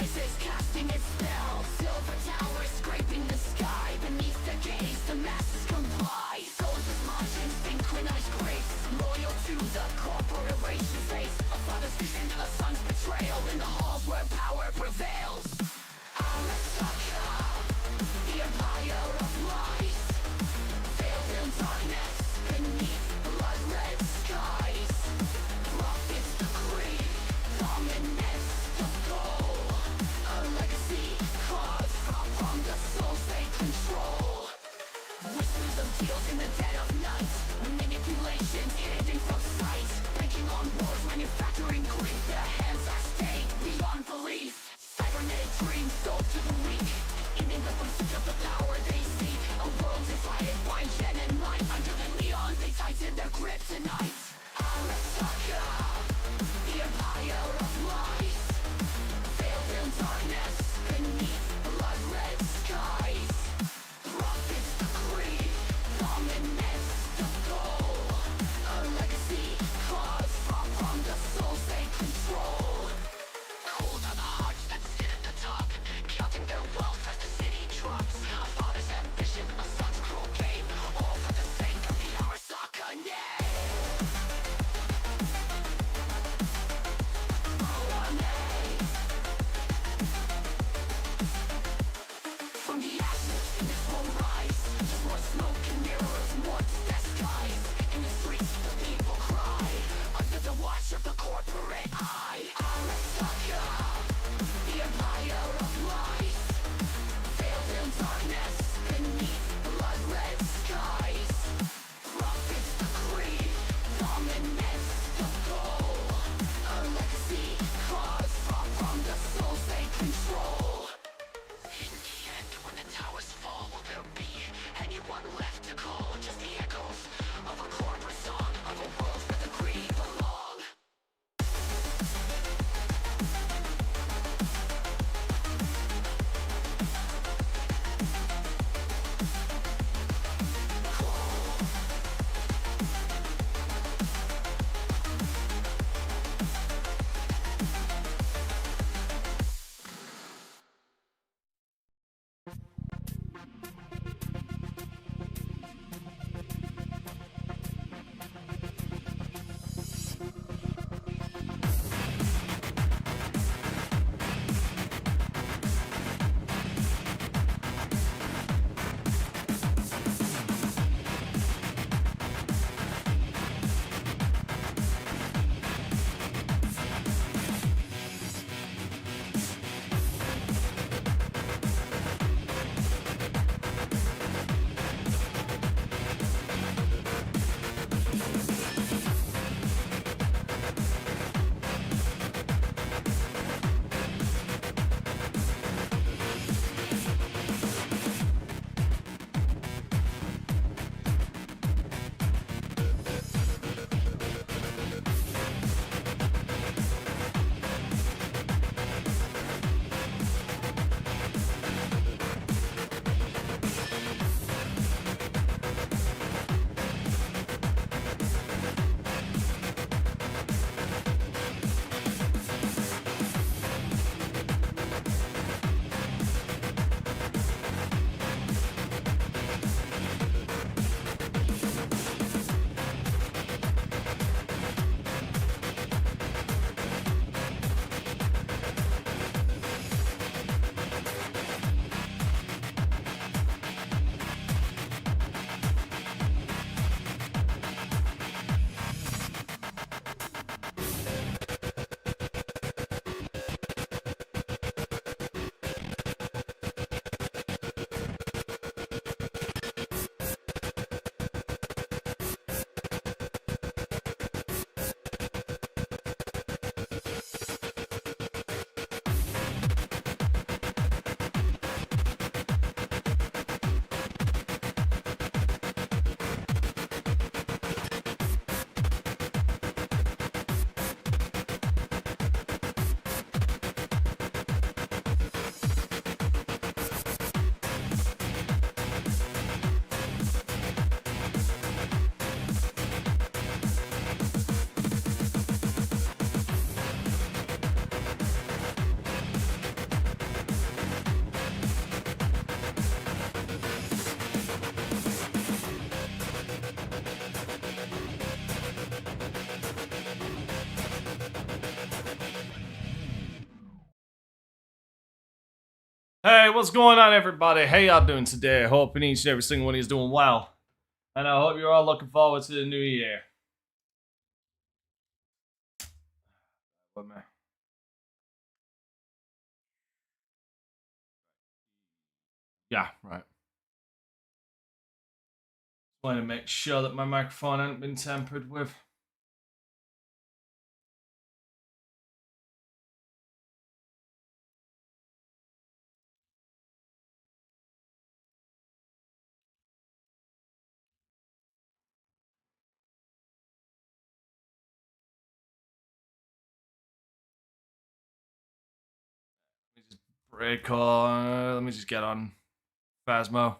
rises, casting its spell. Silver towers scraping the sky. Beneath the gaze, the masses comply. Souls with margins, synchronized grace. Loyal to the corporation face. A father's vision, a son's betrayal. In the halls where power prevails. Arasaka, the empire of lies. Veiled in darkness, beneath blood-red skies. Prophets decree, dominance the goal. A legacy carved from the souls they control. Whispers of deals in the dead of night. Manipulation hidden from sight. Banking on wars, manufacturing greed. Their hands are stained beyond belief. Cybernetic dreams sold to the weak. Aiming the pursuit of the power they seek. A world divided by gen and light. Under the neon they tighten their grip tonight. Arasaka, the empire of lies. Veiled in darkness, beneath blood-red skies. Prophets decree, dominance the goal. A legacy carved from the souls they control. Cold are the hearts that sit at the top, counting their wealth as the city drops. A father's ambition, a son's cruel game, all for the sake of the Arasaka name. Hey, what's going on, everybody? How y'all doing today? Hoping each and every single one of you is doing well. And I hope you're all looking forward to the new year. What, man? Yeah, right. Want to make sure that my microphone hasn't been tampered with. Let me just break on. Let me just get on Phasmo.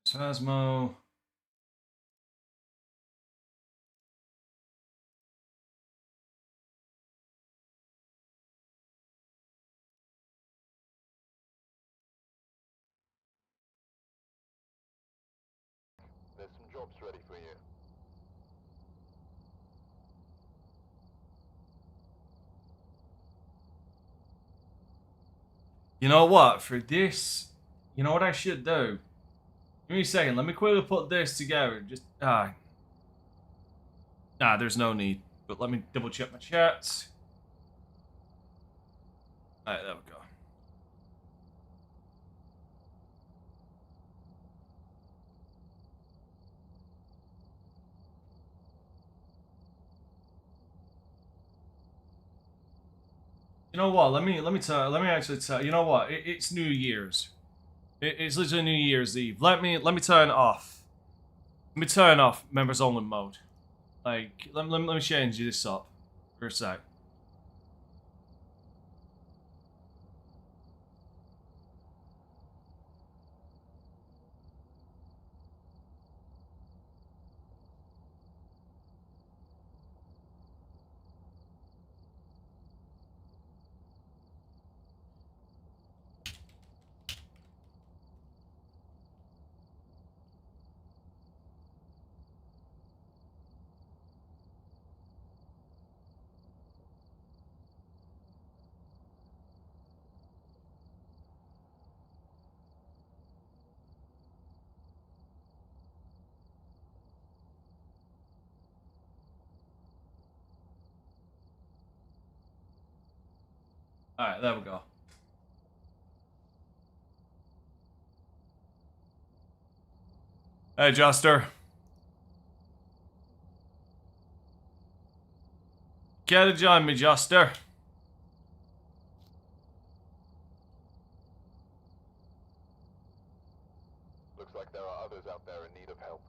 Phasmo. There's some jobs ready for you. You know what? For this, you know what I should do? Give me a second. Let me quickly put this together. Just there's no need. But let me double check my chats. Alright, there we go. You know what? Let me actually tell. You know what? It's New Year's. It's literally New Year's Eve. Let me turn off. Let me turn off members only mode. Like let me change this up for a sec. All right, there we go. Hey, Juster. Care to join me, Juster? Looks like there are others out there in need of help.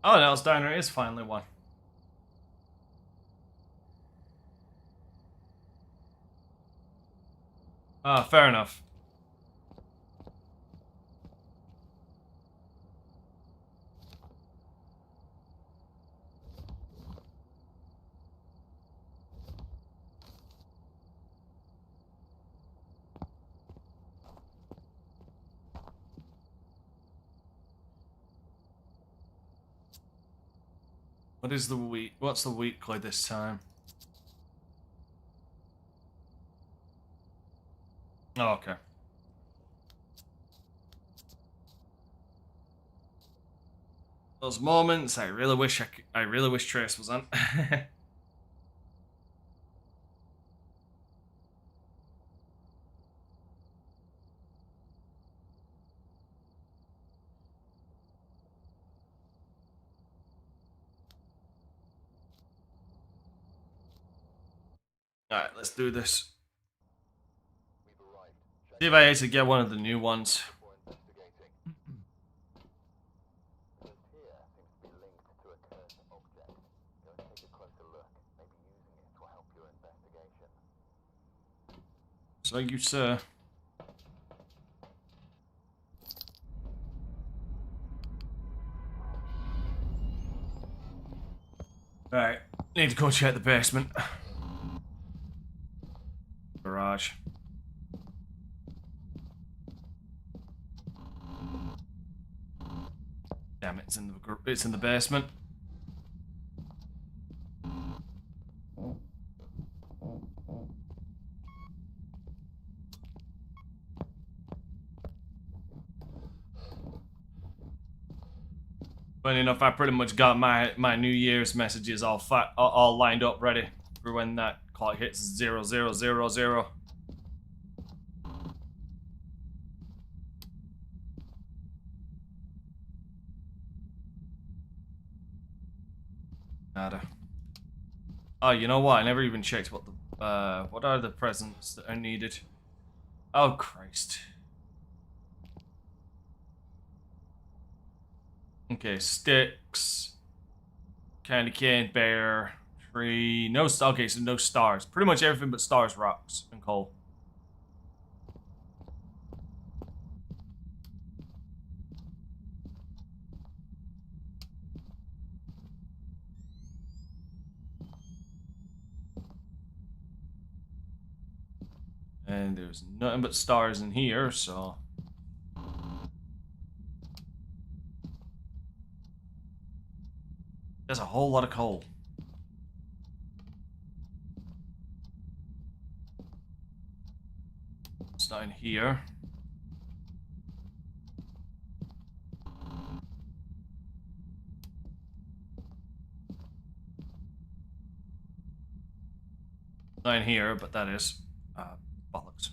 Oh, Nels Diner is finally one. Ah, fair enough. What is the week? What's the weekly this time? Oh, okay. Those moments, I really wish I really wish Trace was on. Alright, let's do this. We've arrived. Check See if I actually get one of the new ones. before investigating. The list here seems to be linked to a cursed object. Go take a closer look. Maybe using it will help your investigation. So you, sir. Alright, need to go check the basement. Garage. Damn it, it's in the basement. Funny enough, I pretty much got my New Year's messages all lined up ready for when that clock hits 0000. Nada. Oh, you know what? I never even checked what are the presents that are needed. Oh Christ. Okay, sticks, candy cane, bear, tree, okay, so no stars. Pretty much everything but stars, rocks, and coal. And there's nothing but stars in here, so... There's a whole lot of coal. It's not in here. Not in here, but that is bollocks.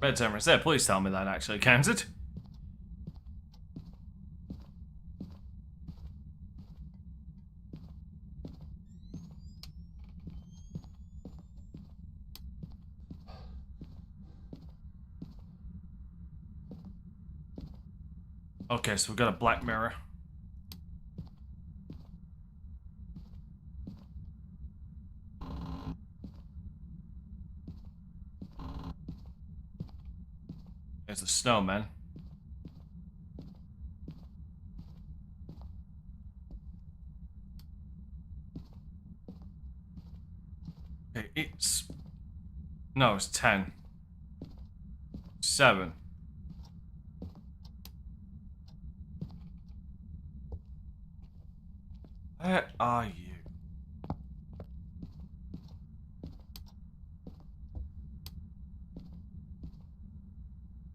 Bedtime reset, please tell me that actually counts it. Okay, so we've got a black mirror. There's a snowman. Okay, it's... No, it's 10. 7. Where are you?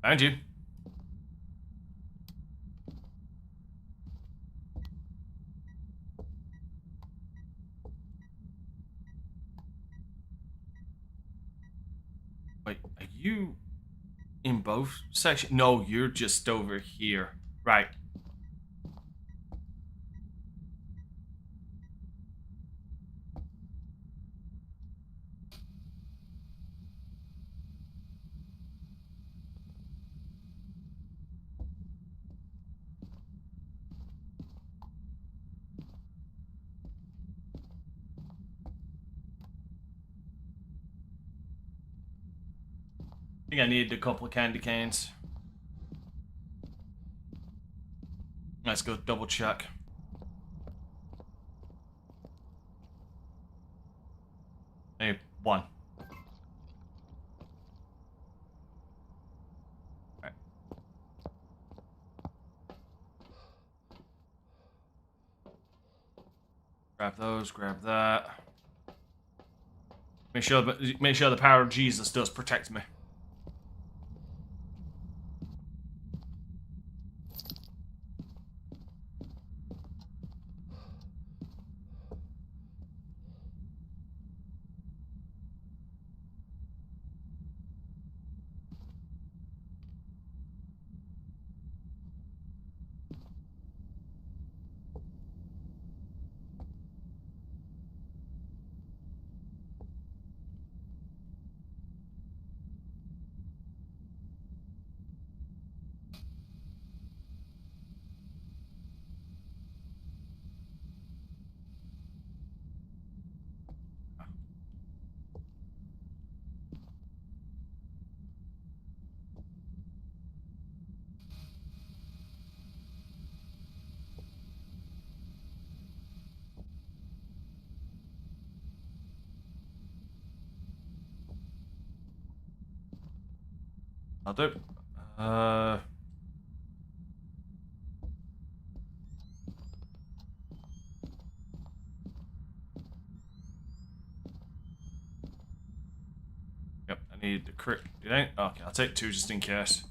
Found you. Wait, are you in both sections? No, you're just over here. Right. I think I needed a couple of candy canes. Let's go double check. Hey, 1. Alright. Grab those, grab that. Make sure the power of Jesus does protect me. I'll do. Yep, I need the crit. You think? Okay, I'll take 2 just in case.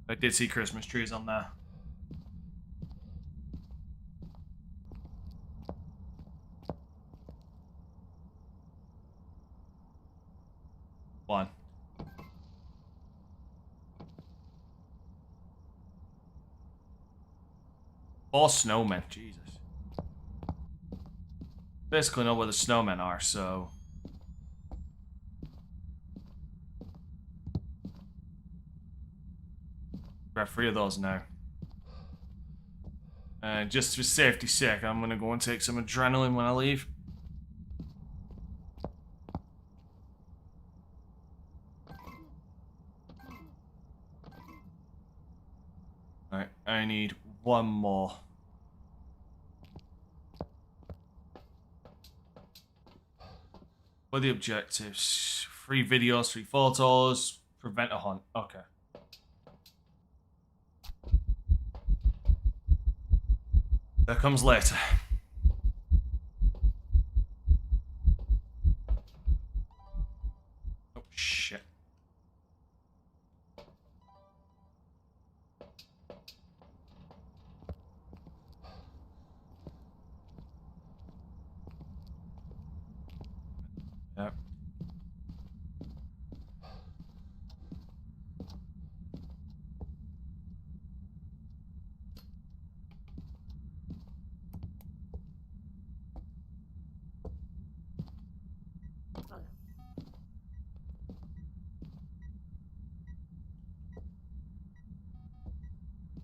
I did see Christmas trees on there. One. 4 snowmen, Jesus. Basically know where the snowmen are, so... Grab 3 of those now. And just for safety's sake, I'm gonna go and take some adrenaline when I leave. Alright, I need 1 more. What are the objectives? 3 videos, 3 photos, prevent a hunt. Okay. That comes later. Oh, shit. Yep.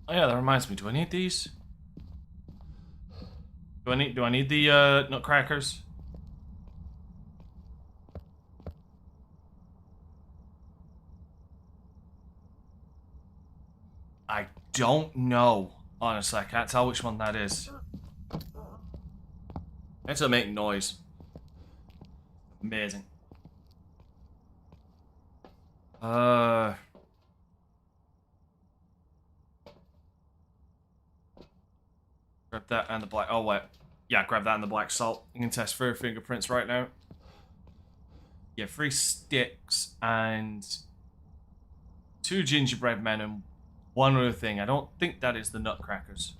Oh yeah, that reminds me. Do I need these? Do I need the nutcrackers? I don't know. Honestly, I can't tell which one that is. It's making noise. Amazing. Grab that and the black. Oh wait, yeah, grab that and the black salt. You can test 3 fingerprints right now. Yeah, 3 sticks and 2 gingerbread men and 1 other thing. I don't think that is the nutcrackers.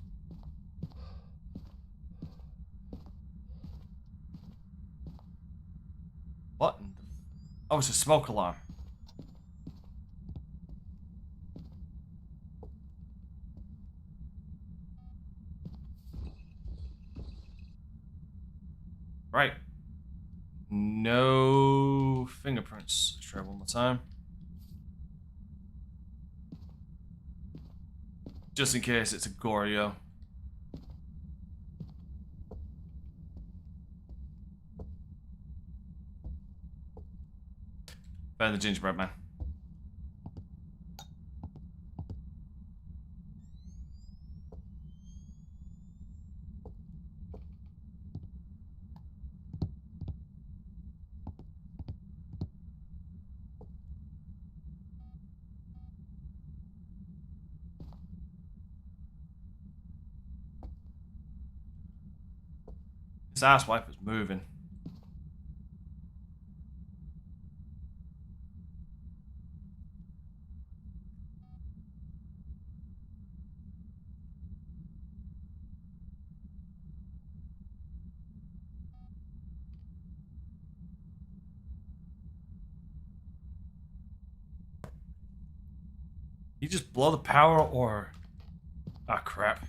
What? Oh, it's a smoke alarm. Right. No fingerprints. Let's try 1 more time. Just in case it's a Goryo. Better the gingerbread man. This ass wiper's moving. You just blow the power or... Ah, crap.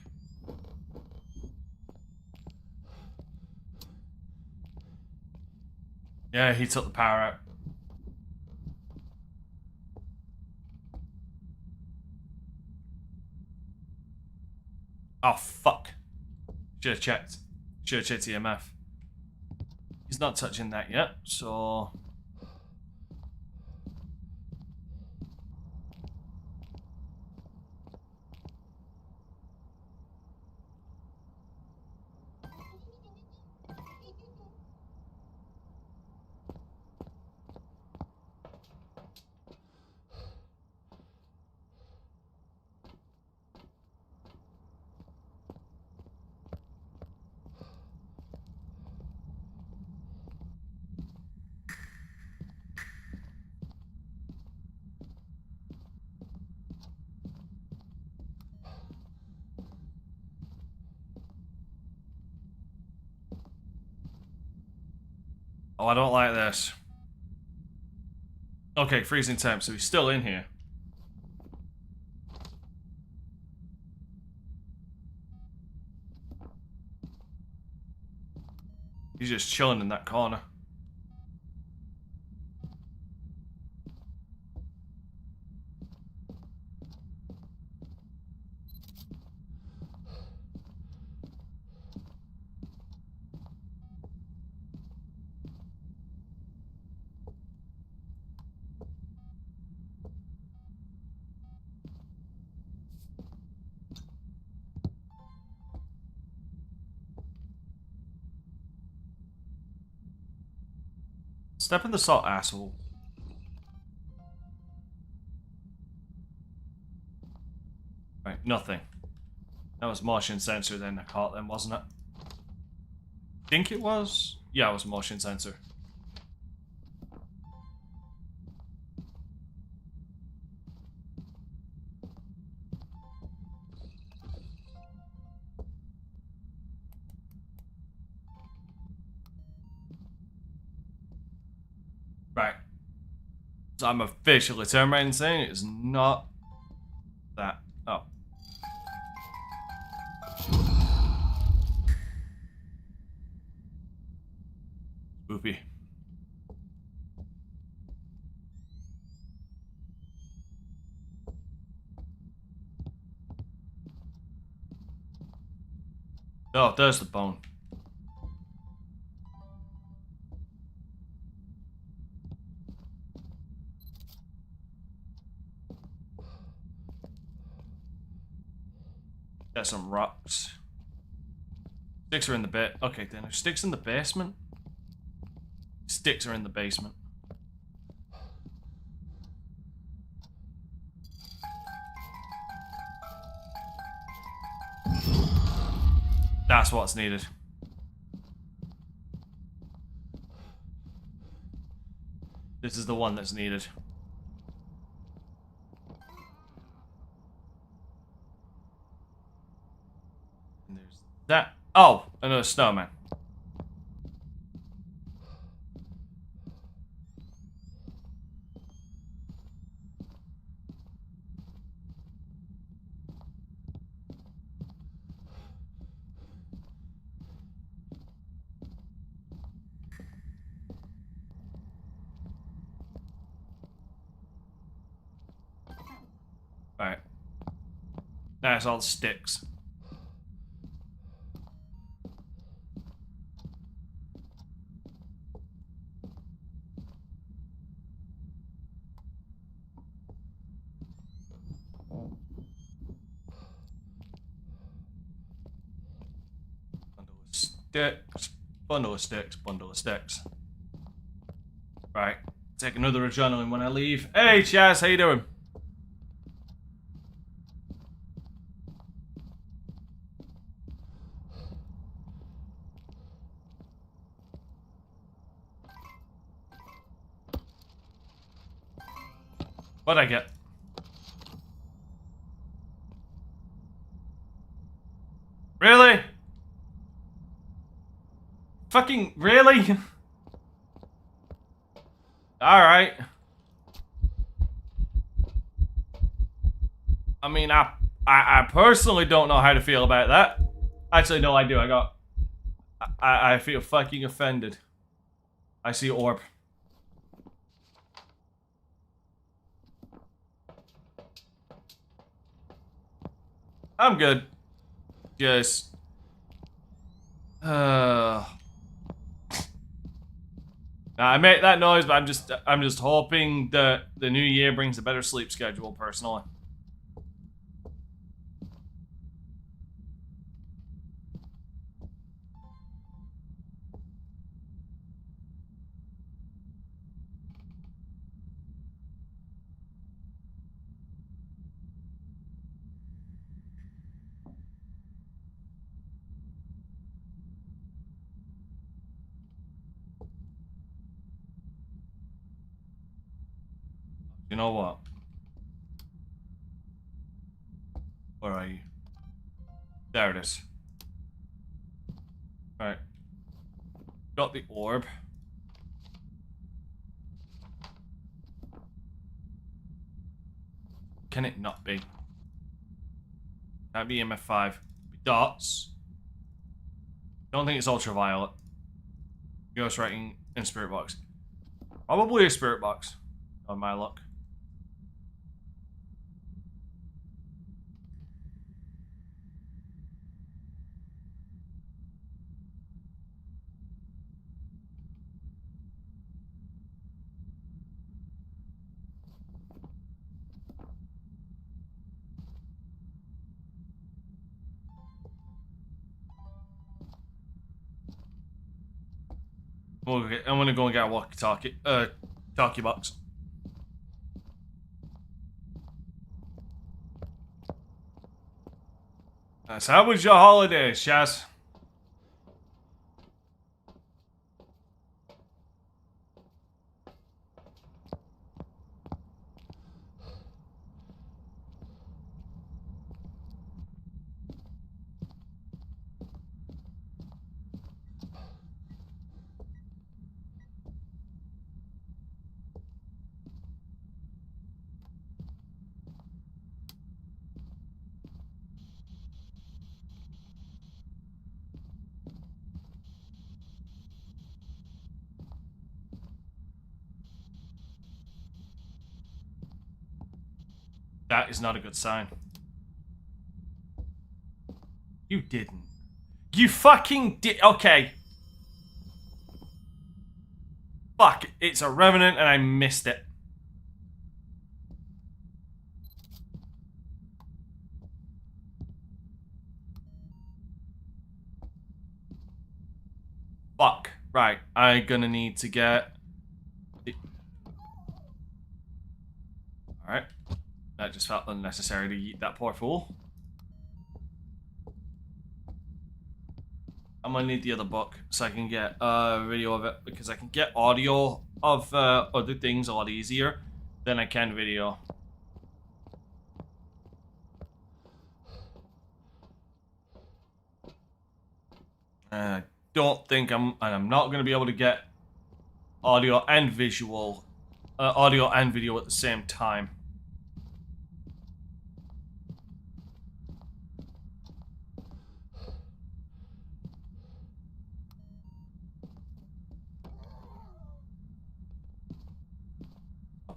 Yeah, he took the power out. Oh, fuck. Should have checked. Should have checked EMF. He's not touching that yet, so... Oh, I don't like this. Okay, freezing temp, so he's still in here. He's just chilling in that corner. Step in the salt, asshole. Right, nothing. That was motion sensor then I caught them, wasn't it? Think it was? Yeah, it was motion sensor. Right. So I'm officially terminating saying it is not that. Oh. Spoopy. Oh, there's the bone. Got some rocks. Sticks are in the bit. Okay, then there's sticks in the basement. Sticks are in the basement. That's what's needed. This is the one that's needed. And there's that. Oh, another snowman. Alright. That's all the sticks. Bundle of sticks. Bundle of sticks. Bundle of sticks. Right. Take another adrenaline when I leave. Hey, Chaz, how you doing? What'd I get? Really? Fucking really? Alright. I mean, I personally don't know how to feel about that. Actually, no, I do. I feel fucking offended. I see orb. I'm good. Just... I make that noise, but I'm just hoping that the new year brings a better sleep schedule, personally. You know what? Where are you? There it is. Alright. Got the orb. can it not be? That'd be EMF5. Dots. Don't think it's ultraviolet. Ghost writing in spirit box. Probably a spirit box. On my luck. I'm gonna go and get a walkie-talkie. Talkie box. So how was your holiday, Shaz? That is not a good sign. You didn't. You fucking did. Okay. Fuck. It's a revenant and I missed it. Fuck. Right. I'm gonna need to get... Alright. That just felt unnecessary to eat that poor fool. I'm gonna need the other book so I can get a video of it, because I can get audio of other things a lot easier than I can video. I don't think I'm not gonna be able to get audio and visual, audio and video at the same time.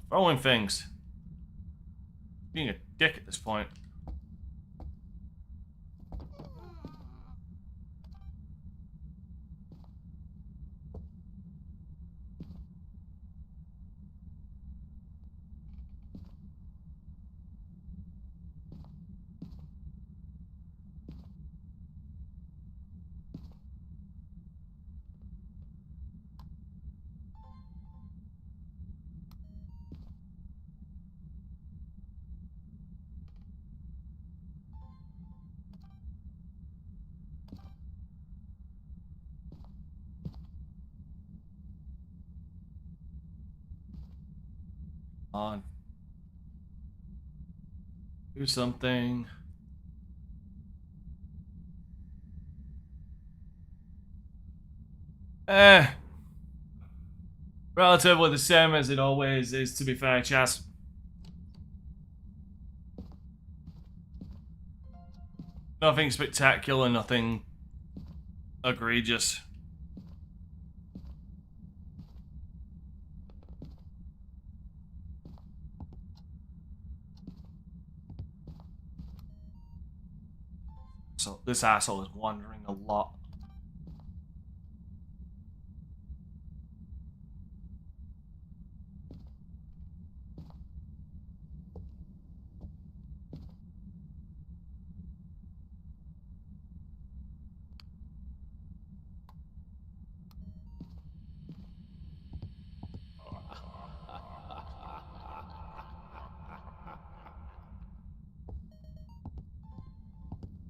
Throwing things. Being a dick at this point. On. Do something. Relatively the same as it always is, to be fair, Chas. Nothing spectacular, nothing egregious. So this asshole is wandering a lot.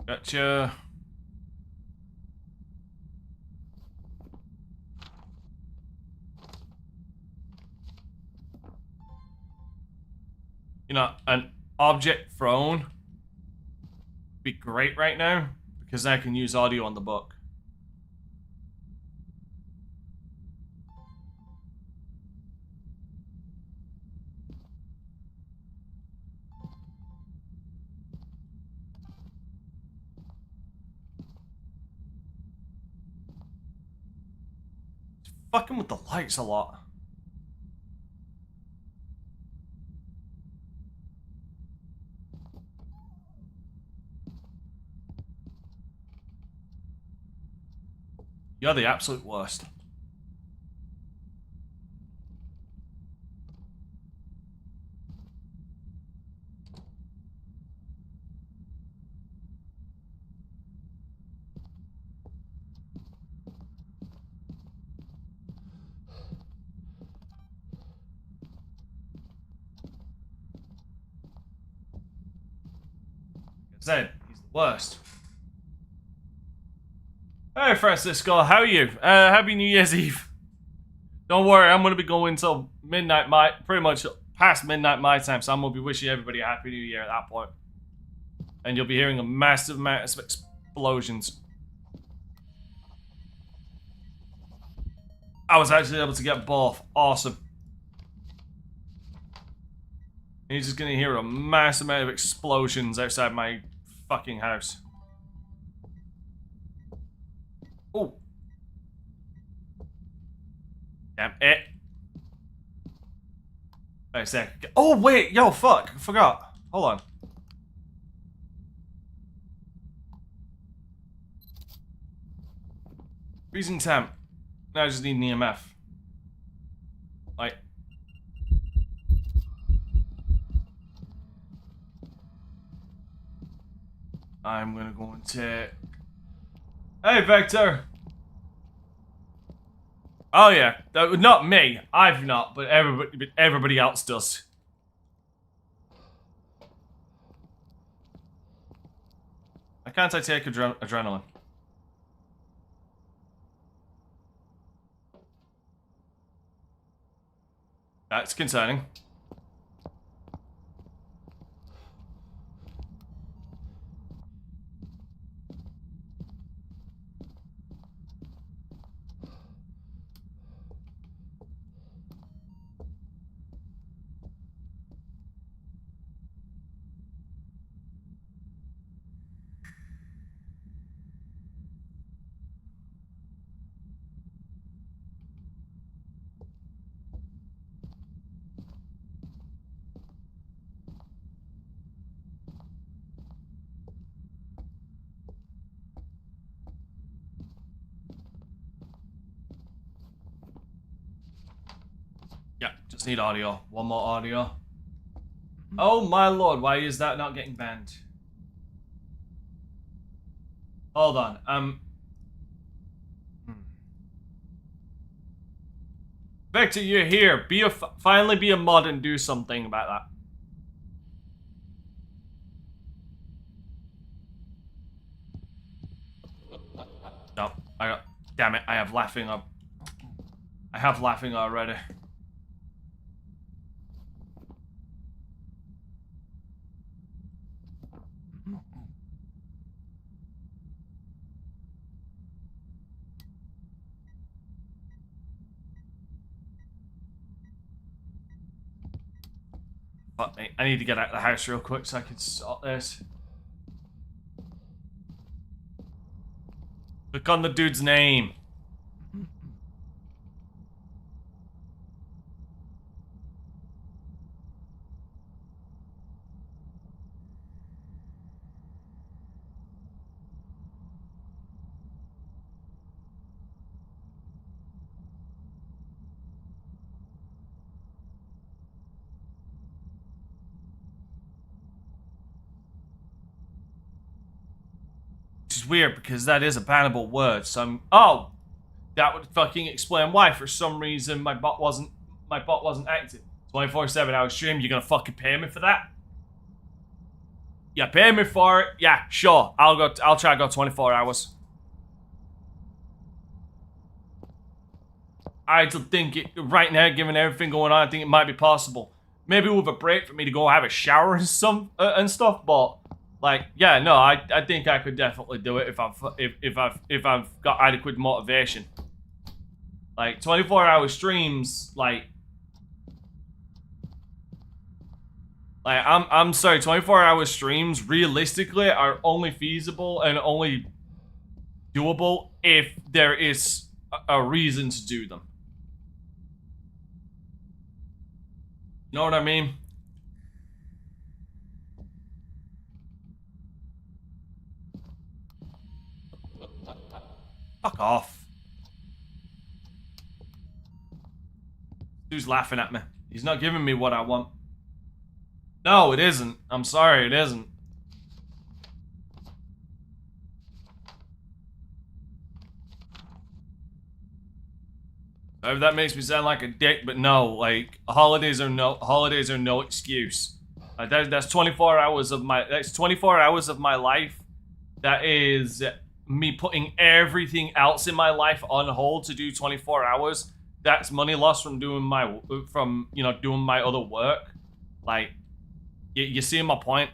Gotcha. You know, an object thrown would be great right now, because I can use audio on the book. fucking with the lights a lot. You're the absolute worst. Said he's the worst. Hey Francisco, how are you? Happy New Year's Eve. Don't worry, I'm gonna be going till midnight pretty much past midnight my time, so I'm gonna be wishing everybody a happy New Year at that point. And you'll be hearing a massive amount of explosions. I was actually able to get both. Awesome. And you're just gonna hear a massive amount of explosions outside my fucking house. Oh. Damn it. Wait a sec. Oh, wait. Yo, fuck. I forgot. Hold on. Freezing temp. Now I just need an EMF. Like. I'm gonna go into... Hey, Vector! Oh yeah, not me. I've not, but everybody else does. Why can't I take adrenaline? That's concerning. Yeah, just need audio. One more audio. Oh my lord, why is that not getting banned? Hold on, Victor, you're here. Finally be a mod and do something about that. No, damn it, I have laughing up. I have laughing already. Fuck me, I need to get out of the house real quick so I can sort this. Click on the dude's name. Which is weird because that is a bannable word, so I'm... Oh! That would fucking explain why for some reason my bot wasn't active. 24/7-hour stream, you're gonna fucking pay me for that? Yeah, pay me for it. Yeah, sure. I'll try to go 24 hours. I think right now, given everything going on, I think it might be possible. Maybe with a break for me to go have a shower and stuff, but like, yeah, no, I think I could definitely do it if I've got adequate motivation. Like 24-hour streams, like I'm sorry, 24-hour streams realistically are only feasible and only doable if there is a reason to do them. Know what I mean? Fuck off. Dude's laughing at me. He's not giving me what I want. No, it isn't. I'm sorry, it isn't. If that makes me sound like a dick, but no, like holidays are no excuse. That's 24 hours of my life. That is me putting everything else in my life on hold to do 24 hours. That's money lost from doing my doing my other work. Like, you see my point?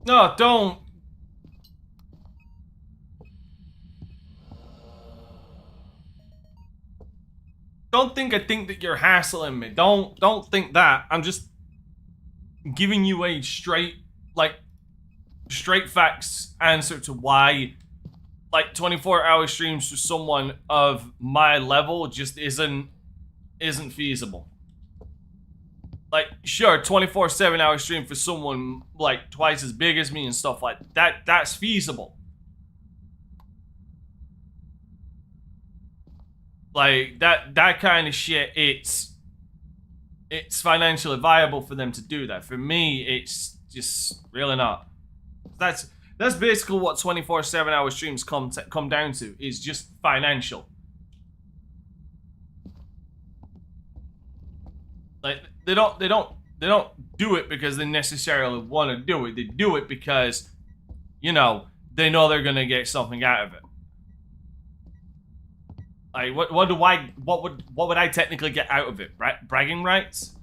No, don't. Don't think I think that you're hassling me. Don't think that. I'm just giving you a straight facts answer to why 24-hour streams for someone of my level just isn't feasible. Like, sure, 24/7 hour stream for someone like twice as big as me and stuff like that, that's feasible. Like, that kind of shit, it's financially viable for them to do that. For me, it's just really not. That's basically what 24/7 hour streams come down to, is just financial. Like, they don't do it because they necessarily want to do it. They do it because, they know they're gonna get something out of it. Like, what would I technically get out of it? Bragging rights?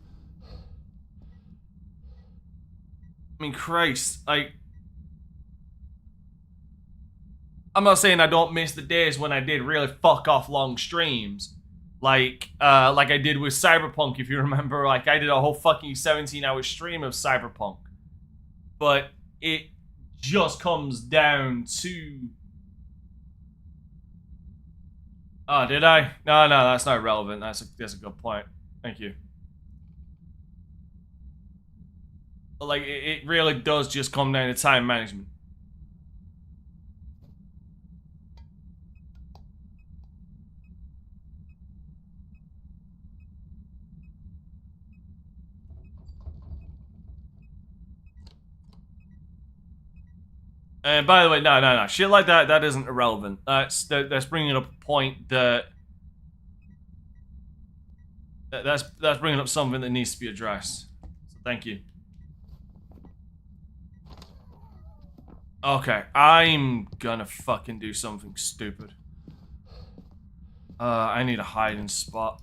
I mean, Christ, like, I'm not saying I don't miss the days when I did really fuck off long streams. Like I did with Cyberpunk, if you remember. Like, I did a whole fucking 17-hour stream of Cyberpunk. But it just comes down to... Oh, did I? No, that's not relevant. That's a good point. Thank you. But, like, it really does just come down to time management. And by the way, no, shit like that isn't irrelevant. That's bringing up a point that's bringing up something that needs to be addressed. So thank you. Okay, I'm gonna fucking do something stupid. I need a hiding spot.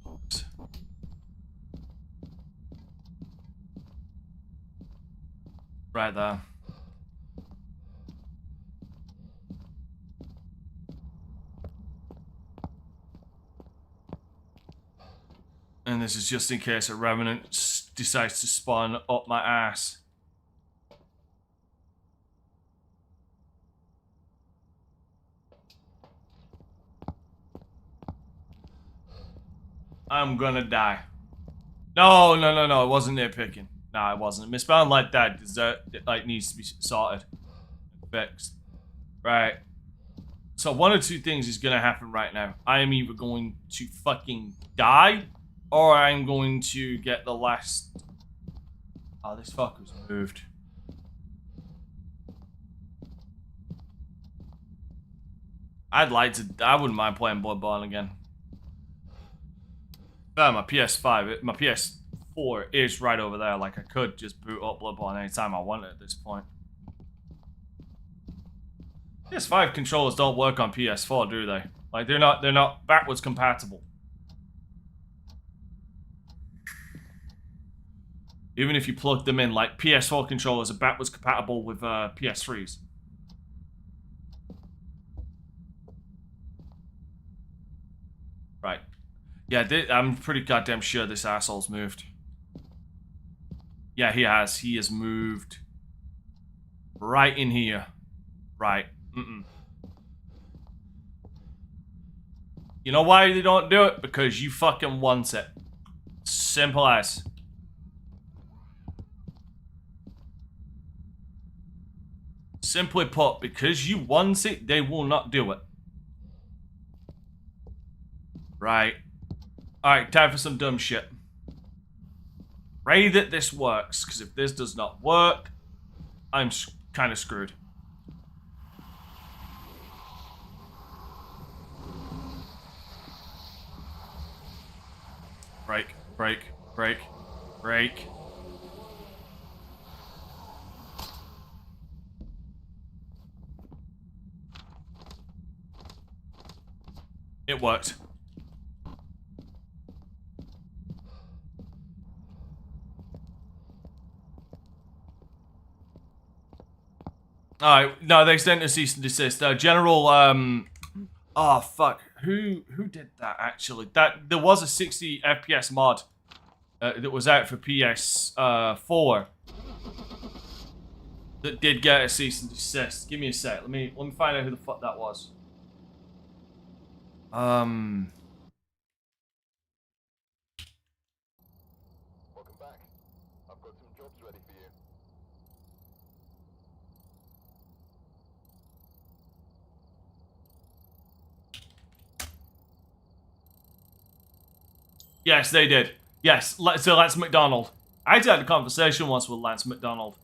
Oops. Right there. And this is just in case a revenant decides to spawn up my ass. I'm gonna die. No, it wasn't nitpicking. No, it wasn't. Misspelling like that needs to be sorted and fixed. Right. So one or two things is gonna happen right now. I am either going to fucking die, or I'm going to get the last... Oh, this fucker's moved. I'd like to. I wouldn't mind playing Bloodborne again. My PS5, my PS4 is right over there. Like, I could just boot up Bloodborne anytime I want it at this point. PS5 controllers don't work on PS4, do they? Like, they're not backwards compatible. Even if you plug them in, like, PS4 controllers are backwards compatible with PS3s. Right. Yeah, I'm pretty goddamn sure this asshole's moved. Yeah, he has. He has moved right in here. Right. You know why they don't do it? Because you fucking want it. Simple as. Simply put, because you want it, they will not do it. Right. Alright, time for some dumb shit. Pray that this works, because if this does not work, I'm kind of screwed. Break, break, break, break. It worked. Alright, no, they sent a cease and desist. General, oh, fuck. Who did that, actually? There was a 60 FPS mod that was out for PS4 that did get a cease and desist. Give me a sec. Let me find out who the fuck that was. Welcome back. I've got some jobs ready for you. Yes, they did. Yes, so Lance McDonald. I actually had a conversation once with Lance McDonald.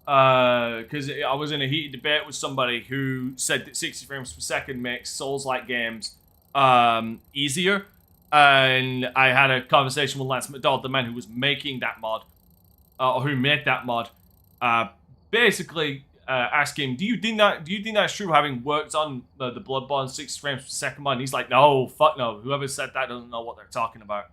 Because I was in a heated debate with somebody who said that 60 frames per second makes Souls-like games easier. And I had a conversation with Lance McDonald, the man who was making that mod, or who made that mod. Basically, ask him, do you think that's true, having worked on the Bloodborne 60 frames per second mod? And he's like, no, fuck no. Whoever said that doesn't know what they're talking about.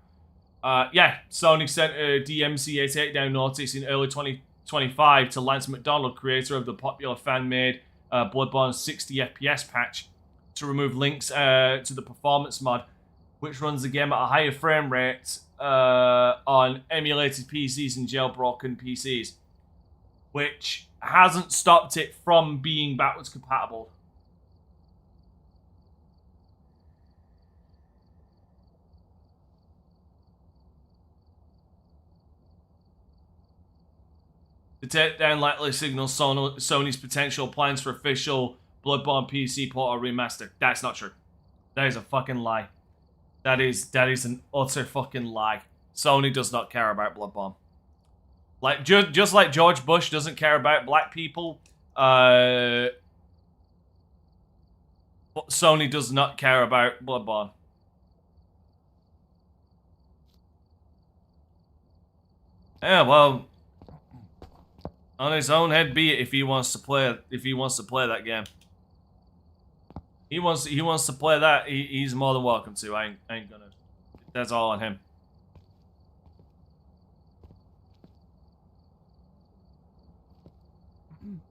Yeah, Sony sent a DMC88 down notice in early 2025 to Lance McDonald, creator of the popular fan-made Bloodborne 60 FPS patch, to remove links to the performance mod, which runs the game at a higher frame rate on emulated PCs and jailbroken PCs, which hasn't stopped it from being backwards compatible. The takedown likely signals Sony's potential plans for official Bloodborne PC port or remaster. That's not true. That is a fucking lie. That is an utter fucking lie. Sony does not care about Bloodborne. Like just like George Bush doesn't care about black people, Sony does not care about Bloodborne. Yeah, well, on his own head be it if he wants to play that game. He wants to play that. He's more than welcome to. I ain't gonna. That's all on him.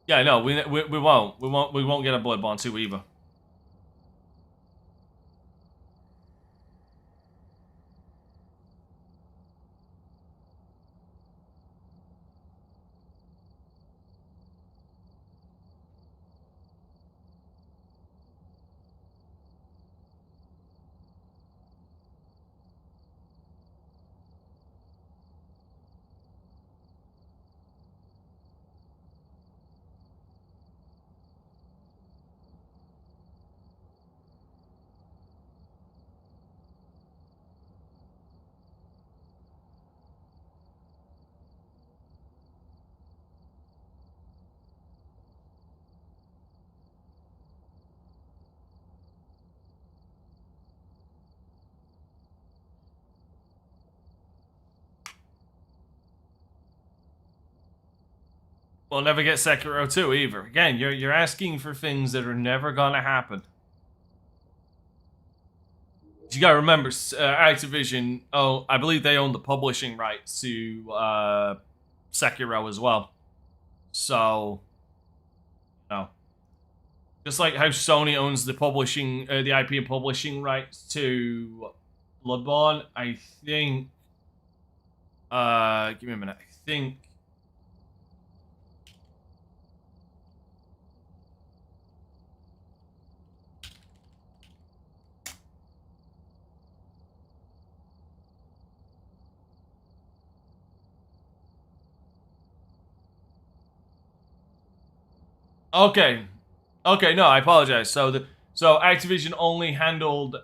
Yeah, no, we won't get a Bloodborne 2 either. we'll never get Sekiro 2 either. Again, you're asking for things that are never gonna happen. You gotta remember, Activision, I believe they own the publishing rights to Sekiro as well. So, you know, just like how Sony owns the publishing, the IP and publishing rights to Bloodborne, I think. Give me a minute. I think. Okay. Okay, no, I apologize. So Activision only handled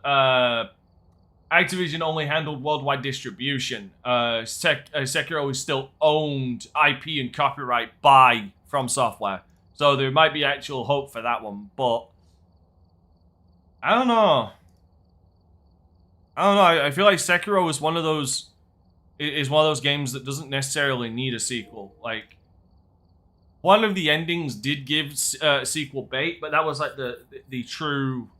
worldwide distribution. Sekiro is still owned IP and copyright by From Software. So there might be actual hope for that one, but I don't know. I feel like Sekiro is one of those games that doesn't necessarily need a sequel. Like, one of the endings did give sequel bait, but that was like the true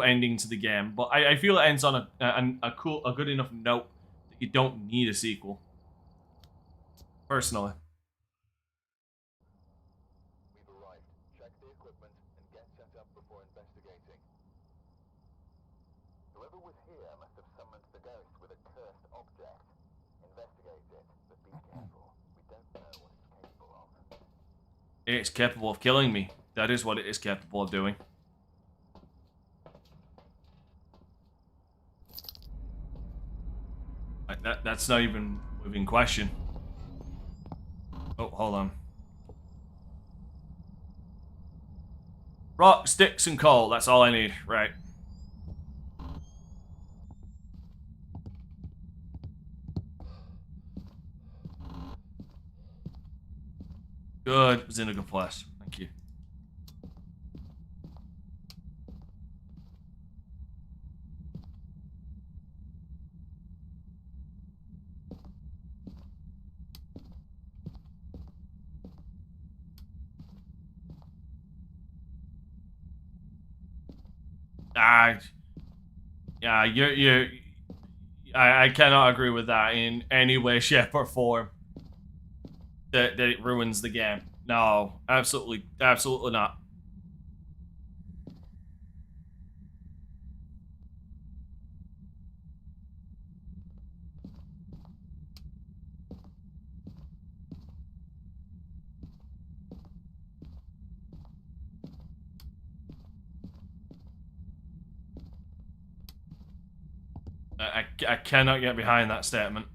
ending to the game. But I feel it ends on a good enough note that you don't need a sequel. Personally. We've arrived. Check the equipment and get set up before investigating. Whoever was here must have summoned the ghost with a cursed object. Investigate it, but be careful. We don't know what it's capable of. It's capable of killing me. That is what it is capable of doing. That's not even within question. Oh, hold on. Rock, sticks, and coal. That's all I need. Right. Good. It was in a good place. Thank you. Yeah, I cannot agree with that in any way, shape, or form. That it ruins the game. No, absolutely not. I cannot get behind that statement.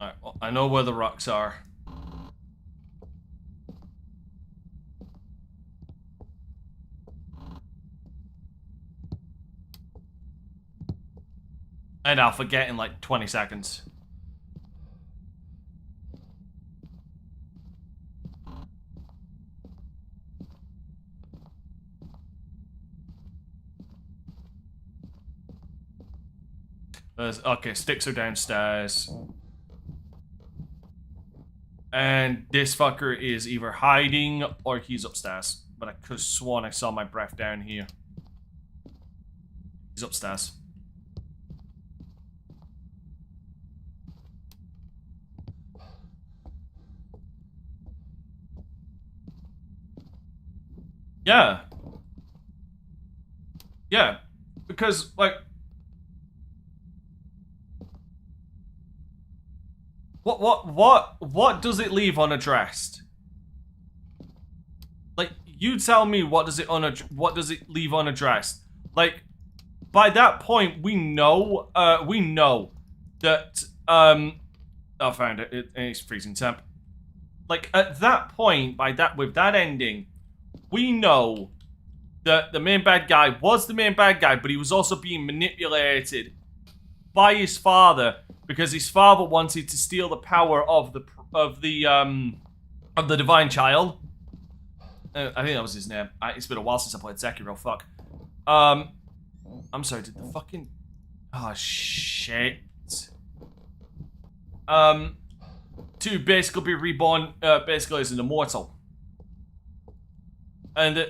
Alright, well, I know where the rocks are. And I'll forget in like 20 seconds. Okay, sticks are downstairs. And this fucker is either hiding or he's upstairs. But I could have sworn I saw my breath down here. He's upstairs. Yeah. Yeah. Because, like... What does it leave unaddressed? Like, you tell me what does it leave unaddressed? Like, by that point, we know that, I found it, it's freezing temp. Like, at that point, with that ending, we know the main bad guy was the main bad guy, but he was also being manipulated by his father because his father wanted to steal the power of the divine child. I think that was his name. It's been a while since I played Sekiro. Fuck. I'm sorry. Did the fucking oh shit. To basically be reborn, basically as an immortal, and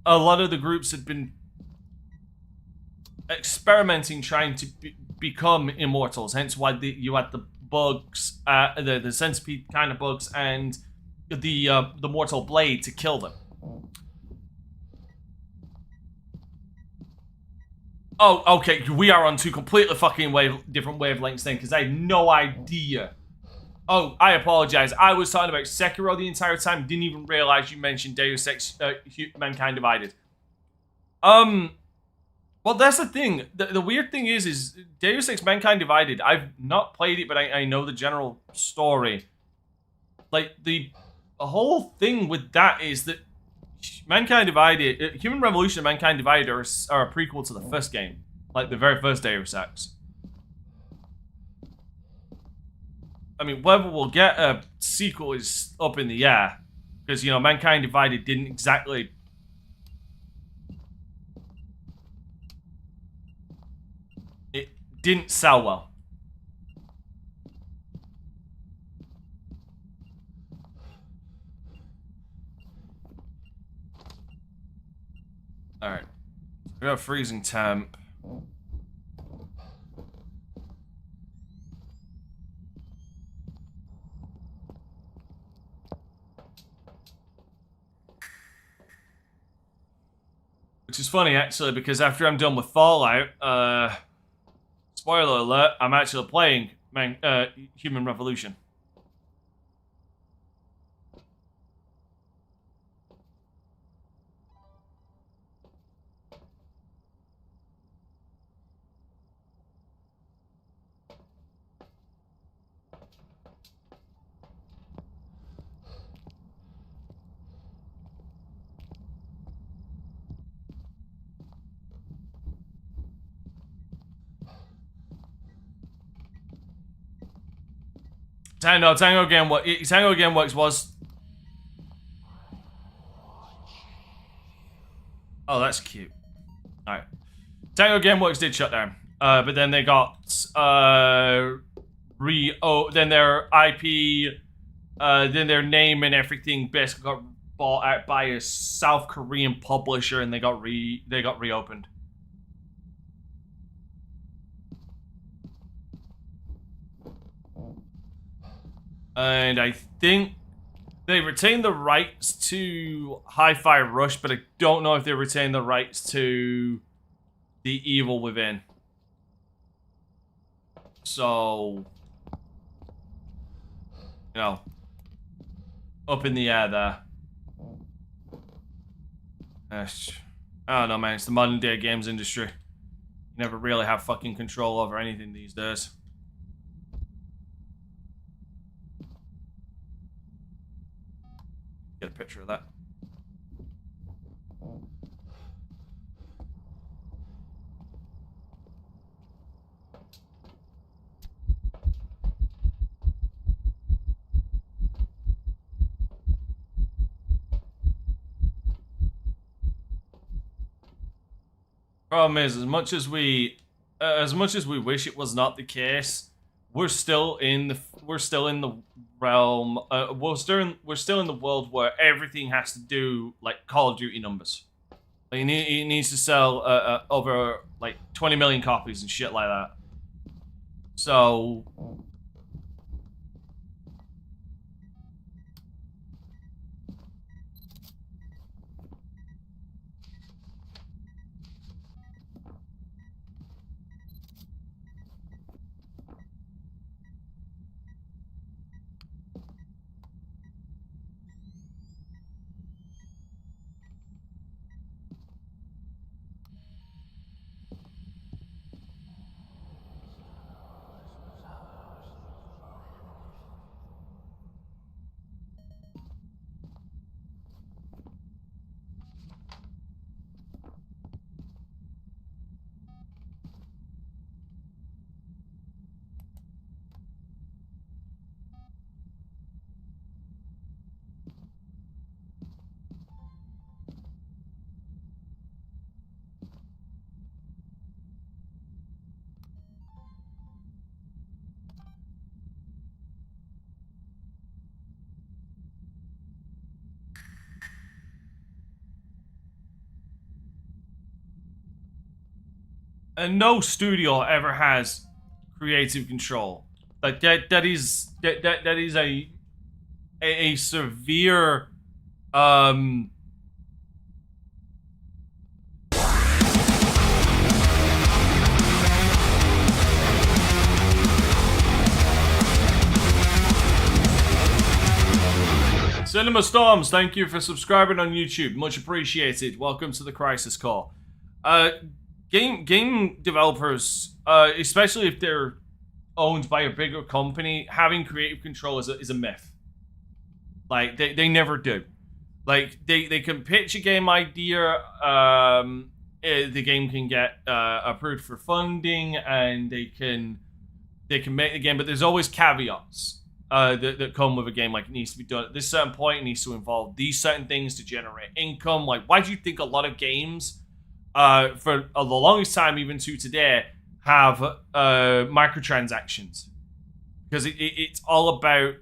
a lot of the groups had been experimenting trying to become immortals, hence why you had the bugs, the centipede kind of bugs, and the mortal blade to kill them. Oh, okay, we are on two completely fucking different wavelengths then, because I had no idea. Oh, I apologize. I was talking about Sekiro the entire time, didn't even realize you mentioned Deus Ex Mankind Divided. Well, that's the thing. The weird thing is Deus Ex Mankind Divided, I've not played it, but I know the general story. Like, the whole thing with that is that Mankind Divided, Human Revolution and Mankind Divided are a prequel to the first game. Like, the very first Deus Ex. I mean, whether we'll get a sequel is up in the air. Because, you know, Mankind Divided didn't exactly... It didn't sell well. Alright. We got freezing temp. Which is funny, actually, because after I'm done with Fallout, spoiler alert, I'm actually playing Human Revolution. Tango Again Works was... Oh, that's cute. Alright. Tango Again Works did shut down. But then they got... then their IP... then their name and everything basically got bought out by a South Korean publisher and they got reopened. And I think they retained the rights to Hi-Fi Rush, but I don't know if they retained the rights to The Evil Within. So, you know, up in the air there. I don't know, man. It's the modern day games industry. You never really have fucking control over anything these days. Get a picture of that. Problem is, as much as we wish it was not the case, we're still in the realm. We're still in the world where everything has to do like Call of Duty numbers. Like, it needs to sell over like 20 million copies and shit like that. So. And no studio ever has creative control. Like that is a severe Cinema Storms, thank you for subscribing on YouTube. Much appreciated. Welcome to the Crisis Call. Game developers, especially if they're owned by a bigger company, having creative control is a myth. Like, they never do. Like, they can pitch a game idea, the game can get approved for funding, and they can make the game, but there's always caveats. That come with a game. Like, it needs to be done at this certain point, it needs to involve these certain things to generate income. Like, why do you think a lot of games, for the longest time, even to today, have microtransactions? Because it's all about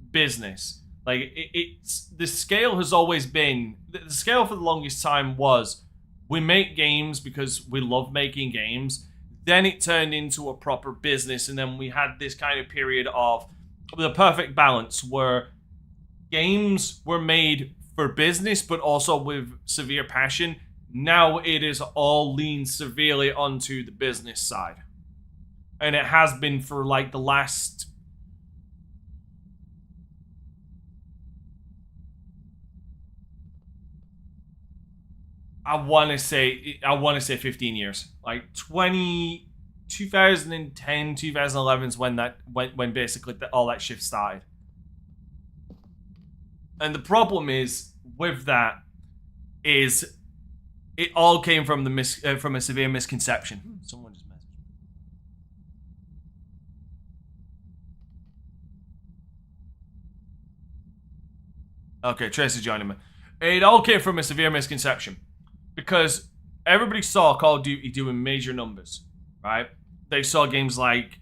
business. Like, it's the scale has always been, the scale for the longest time was, we make games because we love making games. Then it turned into a proper business, and then we had this kind of period of the perfect balance where games were made for business, but also with severe passion. Now it is all leaned severely onto the business side. And it has been for like the last... I want to say 15 years. Like 2010, 2011 is when basically all that shift started. And the problem is with that is it all came from from a severe misconception. Someone just messaged me. Okay, Tracy's joining me. It all came from a severe misconception. Because everybody saw Call of Duty doing major numbers, right? They saw games like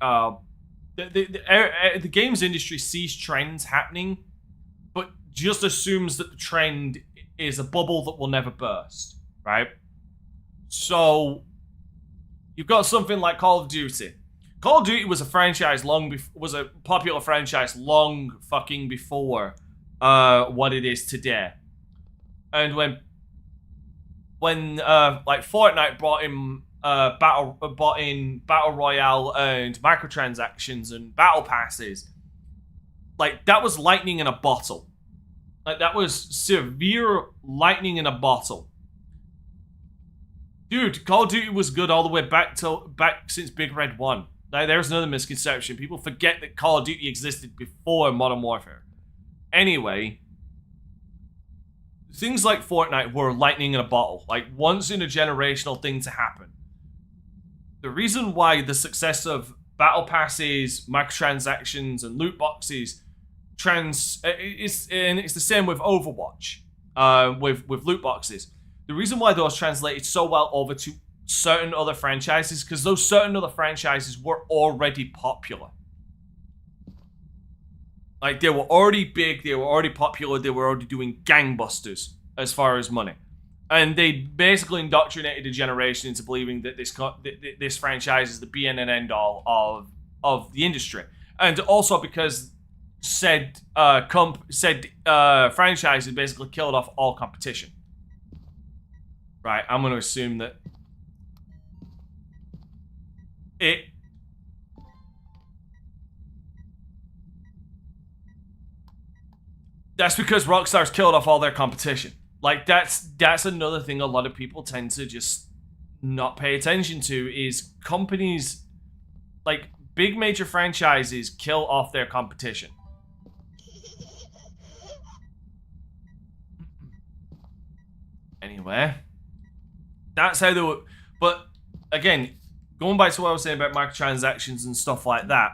the games industry sees trends happening, but just assumes that the trend is a bubble that will never burst, right? So you've got something like Call of Duty. Call of Duty was a franchise was a popular franchise long fucking before what it is today, and when like Fortnite brought in battle royale and microtransactions and battle passes, like that was lightning in a bottle. Like that was severe lightning in a bottle. Dude, Call of Duty was good all the way back since Big Red 1. Like, there's another misconception. People forget that Call of Duty existed before Modern Warfare. Anyway, things like Fortnite were lightning in a bottle, like once in a generational thing to happen. The reason why the success of battle passes, microtransactions, and loot boxes it's the same with Overwatch, with loot boxes. The reason why those translated so well over to certain other franchises, because those certain other franchises were already popular. Like, they were already big, they were already popular, they were already doing gangbusters as far as money. And they basically indoctrinated a generation into believing that this franchise is the be and end-all of the industry. And also because said franchise had basically killed off all competition. Right, I'm going to assume that that's because Rockstar's killed off all their competition. Like, that's another thing a lot of people tend to just not pay attention to, is companies, like, big major franchises kill off their competition. Anyway, that's how they were. But, again, going back to what I was saying about microtransactions and stuff like that,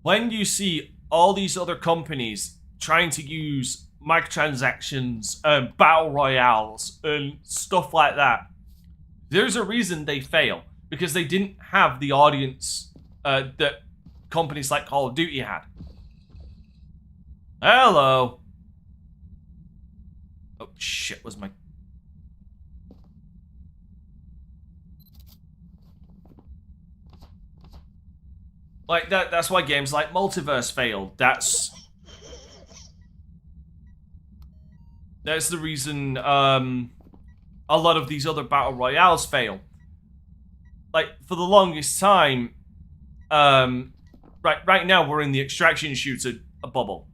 when you see all these other companies trying to use microtransactions, battle royales, and stuff like that, there's a reason they fail. Because they didn't have the audience that companies like Call of Duty had. Hello. Oh, shit, was my... Like, that's why games like Multiverse failed. That's the reason a lot of these other battle royales fail. Like, for the longest time, right now we're in the extraction shooter bubble.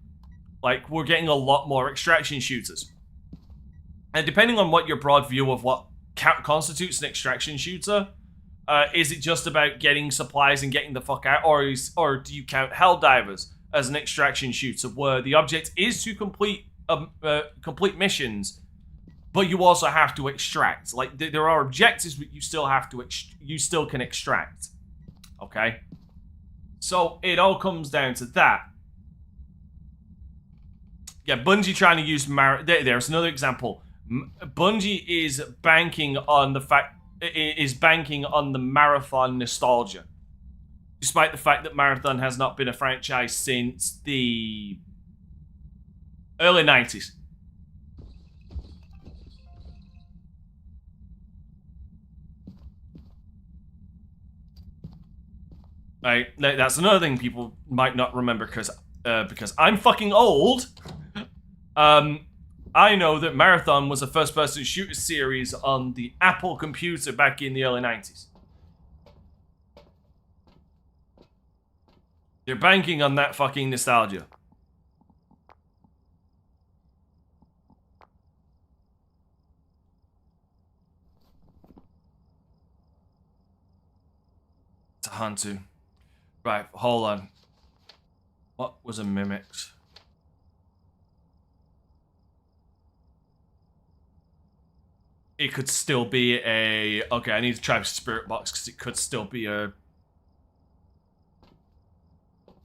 Like, we're getting a lot more extraction shooters. And depending on what your broad view of what constitutes an extraction shooter, is it just about getting supplies and getting the fuck out, or do you count Helldivers as an extraction shooter where the object is to complete missions, but you also have to extract? Like, there are objectives, but you still have to you still can extract. Okay, so it all comes down to that. Yeah, Bungie trying to use there's another example. Bungie is banking on the Marathon nostalgia, despite the fact that Marathon has not been a franchise since the early 90s. Right, that's another thing people might not remember because I'm fucking old. I know that Marathon was a first-person shooter series on the Apple computer back in the early 90s. They're banking on that fucking nostalgia. It's a Hantu. Right, hold on. What was a Mimics? It could still be a... Okay, I need to try Spirit Box because it could still be a...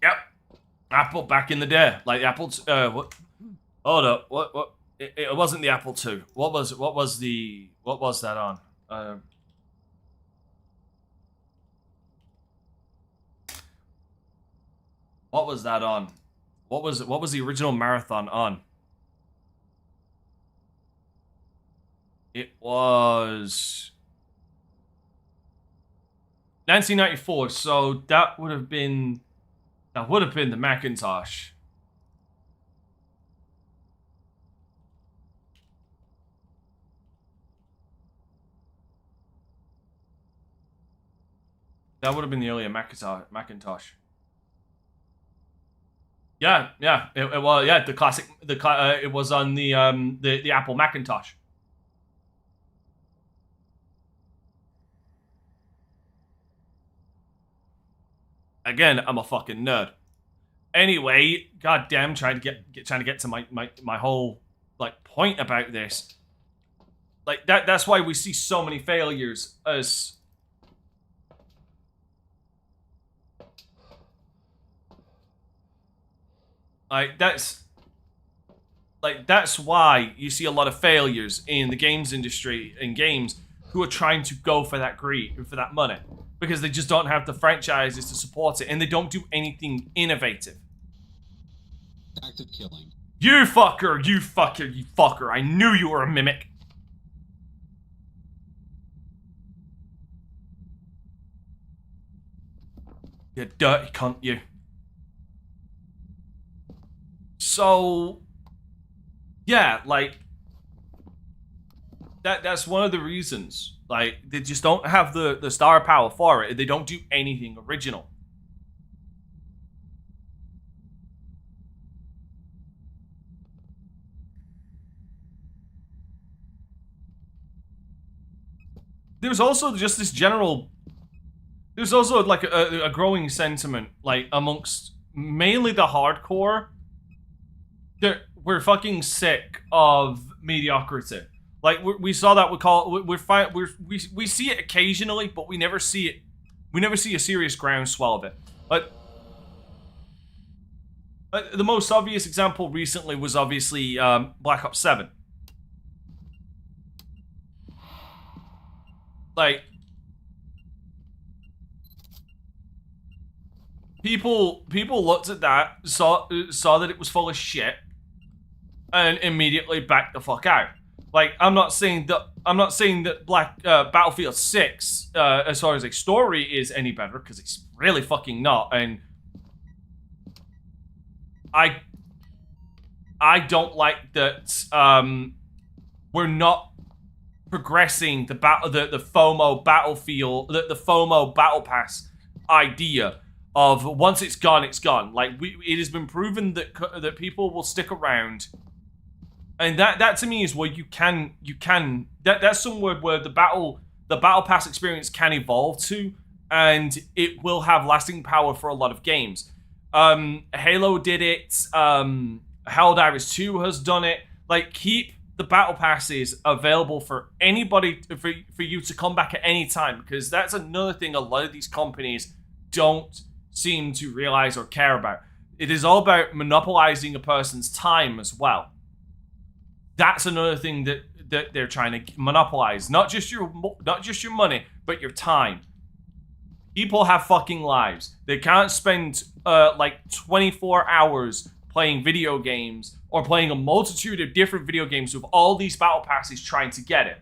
Yep. Apple back in the day. Like the Apple... what? Hold up. What? It wasn't the Apple II. What was that on? What was that on? What was the original Marathon on? It was 1994, so that would have been the Macintosh. That would have been the earlier Macintosh. Yeah. It was, yeah, the classic. It was on the Apple Macintosh. Again, I'm a fucking nerd. Anyway, goddamn, trying to get to my whole like point about this. Like that's why we see so many failures as that's why you see a lot of failures in the games industry and games who are trying to go for that greed, for that money. Because they just don't have the franchises to support it, and they don't do anything innovative. Active killing. You fucker, you fucker, you fucker. I knew you were a mimic. You dirty cunt, you. So, yeah, like, that's one of the reasons. Like, they just don't have the star power for it. They don't do anything original. There's also just this general... There's also, like, a growing sentiment, like, amongst mainly the hardcore. We're fucking sick of mediocrity. Like, we saw that, we see it occasionally, but we never see it. We never see a serious groundswell of it. But the most obvious example recently was obviously Black Ops 7. Like, people looked at that, saw that it was full of shit, and immediately backed the fuck out. Like, I'm not saying that Battlefield 6, as far as a story, is any better, because it's really fucking not. And I don't like that we're not progressing the FOMO battlefield, the FOMO battle pass idea of once it's gone, it's gone. Like it has been proven that people will stick around, and that to me is where you can that's somewhere where the battle pass experience can evolve to, and it will have lasting power for a lot of games. Halo did it. Helldivers 2 has done it. Like, keep the battle passes available for anybody, for you to come back at any time, because that's another thing a lot of these companies don't seem to realize or care about. It is all about monopolizing a person's time as well. That's another thing that they're trying to monopolize. Not just your money, but your time. People have fucking lives. They can't spend like 24 hours playing video games or playing a multitude of different video games with all these battle passes trying to get it.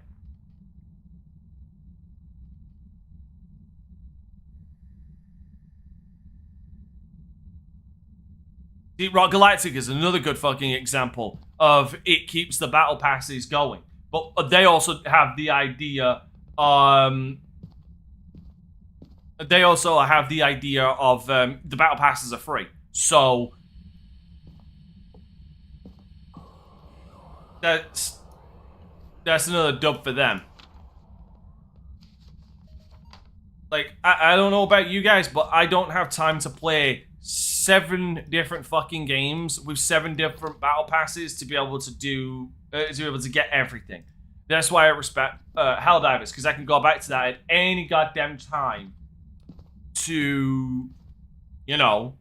Deep Rock Galactic is another good fucking example of it keeps the battle passes going. But they also have the idea of the battle passes are free. So that's another dub for them. Like, I don't know about you guys, but I don't have time to play 7 different fucking games with 7 different battle passes to be able to get everything. That's why I respect Helldivers, because I can go back to that at any goddamn time to, you know,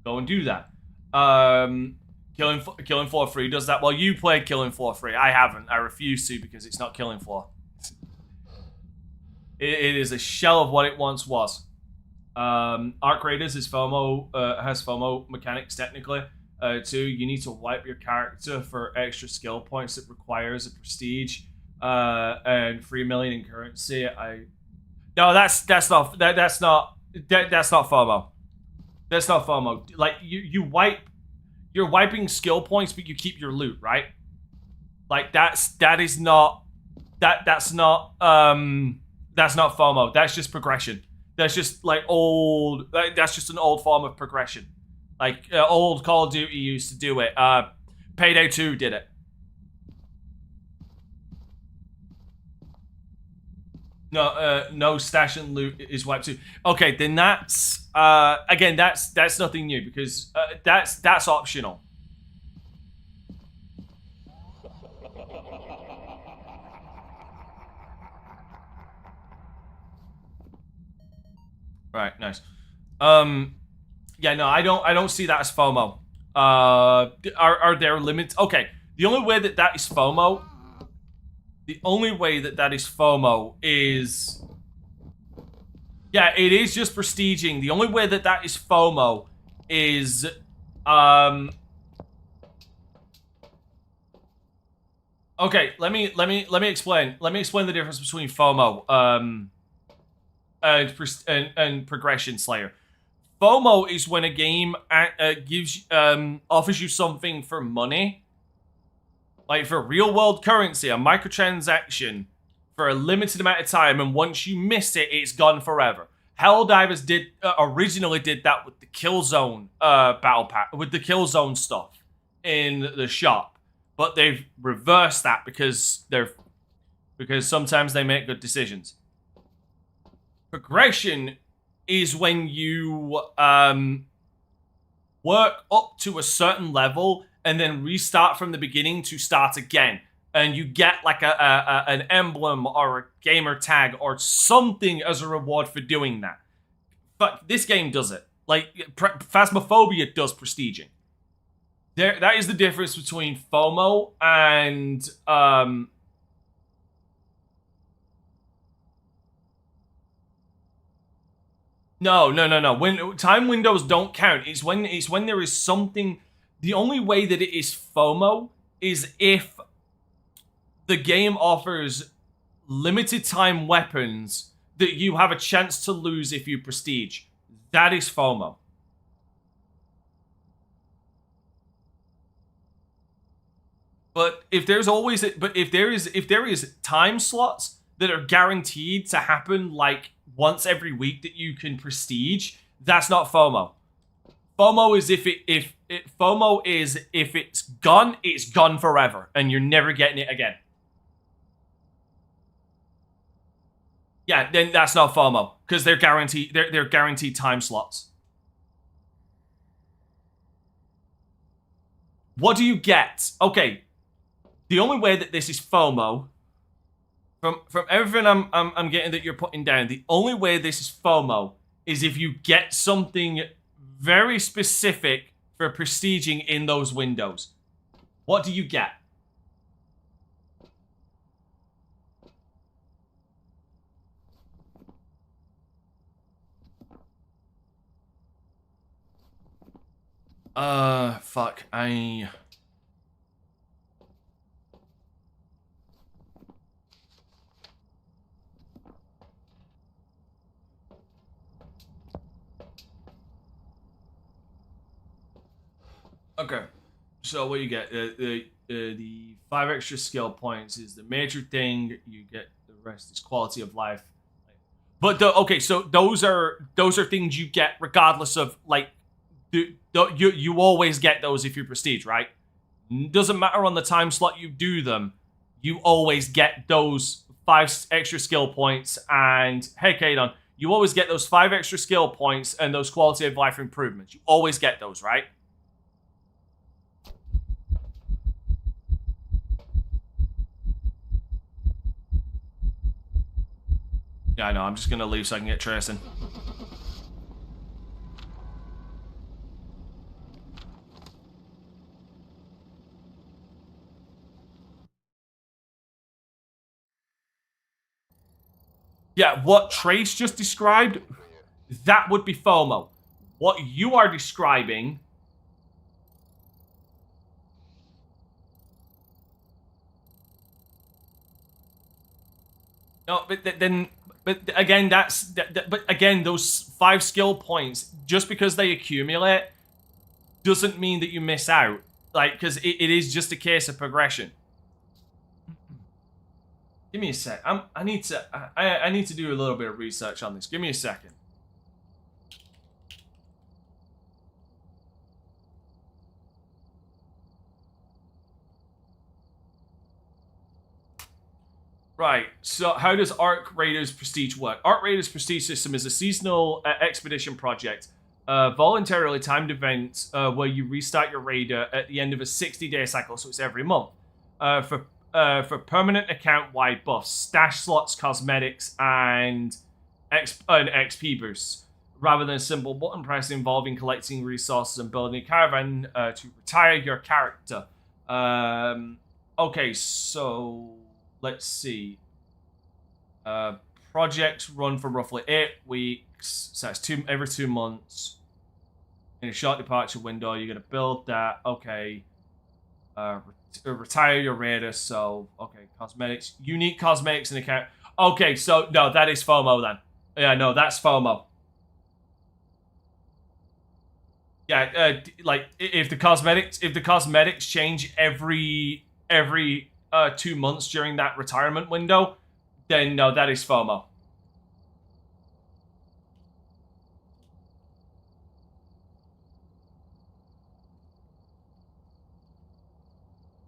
go and do that. Killing Floor 3 does that. Well, you played Killing Floor 3. I haven't. I refuse to, because it's not Killing Floor. It is a shell of what it once was. Arc Raiders is FOMO, has FOMO mechanics technically. Too, you need to wipe your character for extra skill points. It requires a prestige and 3 million in currency. No, that's not FOMO. That's not FOMO. Like you're wiping skill points, but you keep your loot, right? Like that's not FOMO. That's just progression. That's just like old. That's just an old form of progression. Like old Call of Duty used to do it. Payday 2 did it. No stash and loot is wiped too. Okay, then that's again that's nothing new, because that's optional. Right, nice. Yeah, no, I don't see that as FOMO. Are there limits? Okay, the only way that is FOMO. The only way that is FOMO is, yeah, it is just prestiging. The only way that is FOMO is, okay, let me explain. Let me explain the difference between FOMO, and Progression Slayer. FOMO is when a game offers you something for money. Like for real world currency, a microtransaction for a limited amount of time, and once you miss it, it's gone forever. Helldivers originally did that with the Killzone battle pack, with the Killzone stuff in the shop, but they've reversed that because sometimes they make good decisions. Progression is when you work up to a certain level and then restart from the beginning to start again. And you get like an emblem or a gamer tag or something as a reward for doing that. But this game does it. Like, Phasmophobia does prestiging. That is the difference between FOMO and... No. When time windows don't count, it's when there is something... The only way that it is FOMO is if the game offers limited time weapons that you have a chance to lose if you prestige. That is FOMO. But if there's always, if there is time slots that are guaranteed to happen like once every week that you can prestige, that's not FOMO. FOMO is if it's gone forever and you're never getting it again. Yeah, then that's not FOMO because they're guaranteed time slots. What do you get? Okay, the only way that this is FOMO, from everything I'm getting that you're putting down, the only way this is FOMO is if you get something very specific for prestiging in those windows. What do you get? Fuck, Okay, so what you get? The 5 extra skill points is the major thing. You get the rest is quality of life. But okay, so those are things you get regardless of like, you always get those if you prestige, right? Doesn't matter on the time slot you do them, you always get those 5 extra skill points. And hey, Kadon, you always get those 5 extra skill points and those quality of life improvements. You always get those, right? Yeah, I know. I'm just gonna leave so I can get tracing. Yeah, what Trace just described, that would be FOMO. What you are describing... No, but then... But again, but again, those 5 skill points, just because they accumulate, doesn't mean that you miss out. Like, because it is just a case of progression. Give me a sec. I need to do a little bit of research on this. Give me a second. Right, so how does Arc Raiders Prestige work? Arc Raiders Prestige system is a seasonal expedition project, voluntarily timed event where you restart your raider at the end of a 60-day cycle, so it's every month. For permanent account-wide buffs, stash slots, cosmetics, and XP boosts, rather than a simple button press involving collecting resources and building a caravan to retire your character. Okay, so... Let's see. Projects run for roughly 8 weeks. So that's every 2 months. In a short departure window, you're going to build that. Okay. Retire your raider. So, okay. Cosmetics. Unique cosmetics in account. Okay, so, no, that is FOMO then. Yeah, no, that's FOMO. Yeah, like, if the cosmetics change every 2 months during that retirement window, then no, that is FOMO.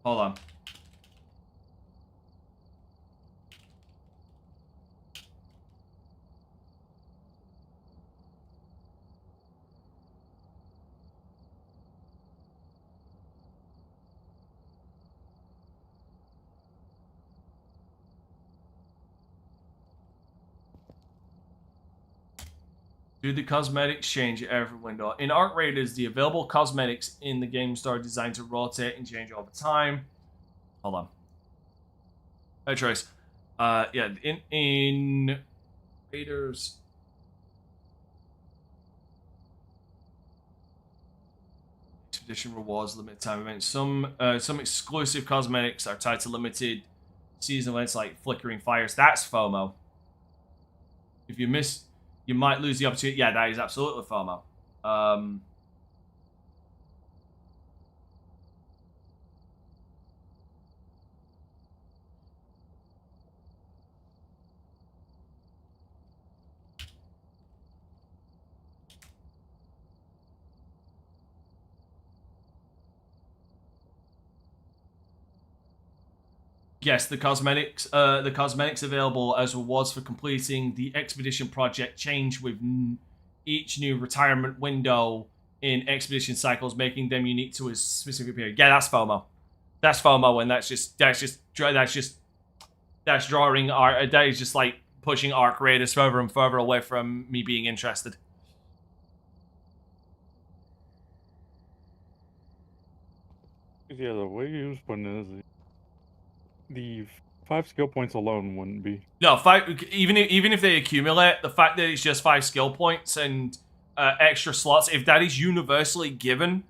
Hold on. Do the cosmetics change every window? In Arc Raiders, the available cosmetics in the game store are designed to rotate and change over time. Hold on. Hey, Trace. Yeah, in Raiders... Expedition rewards, limited time events. Some exclusive cosmetics are tied to limited season events like Flickering Fires. That's FOMO. If you miss... You might lose the opportunity. Yeah, that is absolutely FOMO. Yes, the cosmetics available as rewards for completing the expedition project change with each new retirement window in expedition cycles, making them unique to a specific period. Yeah, that's FOMO. That's FOMO, and that's drawing art. That is just like pushing art creators further and further away from me being interested. Yeah, the way you was putting it is the 5 skill points alone wouldn't be. No, even if they accumulate, the fact that it's just 5 skill points and extra slots, if that is universally given,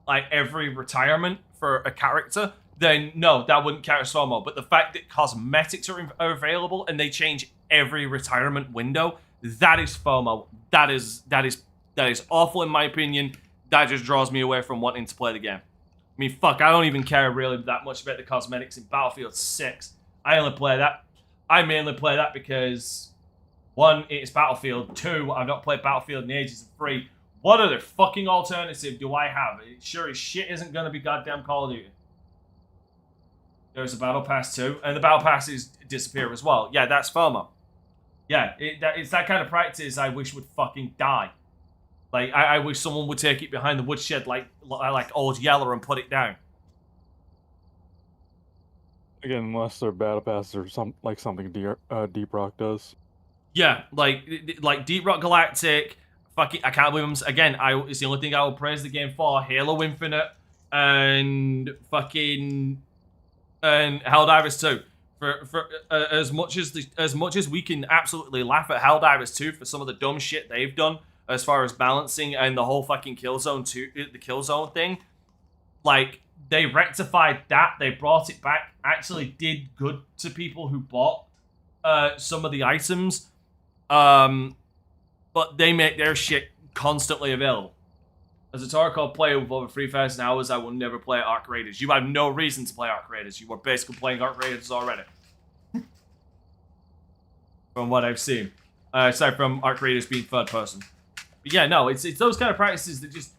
like every retirement for a character, then no, that wouldn't count as FOMO. But the fact that cosmetics are available and they change every retirement window, that is FOMO. That is awful in my opinion. That just draws me away from wanting to play the game. I mean, fuck, I don't even care really that much about the cosmetics in Battlefield 6. I mainly play that because, 1, it's Battlefield. 2, I've not played Battlefield in ages. 3, what other fucking alternative do I have? It sure as shit isn't going to be goddamn Call of Duty. There's a Battle Pass too, and the Battle Passes disappear as well. Yeah, that's FOMO. Yeah, it's that kind of practice I wish would fucking die. Like, I wish someone would take it behind the woodshed like Old Yeller and put it down. Again, unless they're battle passes or something Deep Rock does. Yeah, like Deep Rock Galactic. Fucking, I can't believe them. Again, it's the only thing I will praise the game for. Halo Infinite and fucking Helldivers 2. For as much as we can absolutely laugh at Helldivers 2 for some of the dumb shit they've done as far as balancing and the whole fucking Killzone thing, like, they rectified that, they brought it back, actually did good to people who bought some of the items, but they make their shit constantly available. As a Tarkov player with over 3,000 hours, I will never play Arc Raiders. You have no reason to play Arc Raiders. You are basically playing Arc Raiders already. From what I've seen. Aside from Arc Raiders being third person. But yeah, no, it's those kind of practices that just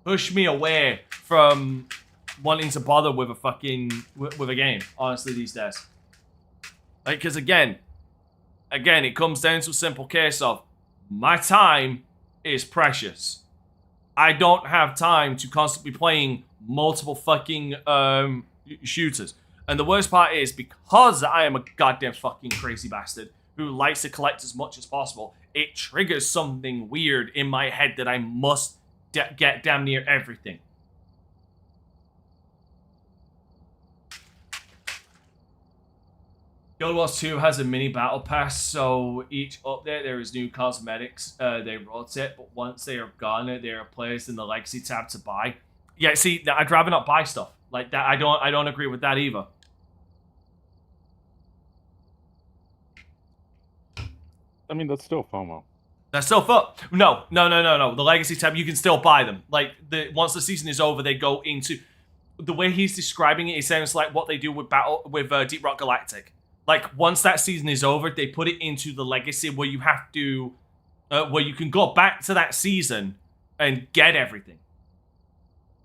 push me away from wanting to bother with a fucking with a game, honestly, these days. Like, because again, it comes down to a simple case of my time is precious. I don't have time to constantly be playing multiple fucking shooters. And the worst part is, because I am a goddamn fucking crazy bastard who likes to collect as much as possible, it triggers something weird in my head that I must get damn near everything. Guild Wars 2 has a mini battle pass, so each update there is new cosmetics. They rotate, but once they are gone, they are placed in the legacy tab to buy. Yeah, see, I'd rather not buy stuff like that. I don't agree with that either. I mean, that's still FOMO. That's still fun. No. The legacy tab, you can still buy them. Like, once the season is over, they go into... The way he's describing it, it sounds like what they do with Deep Rock Galactic. Like, once that season is over, they put it into the legacy where you have to... where you can go back to that season and get everything.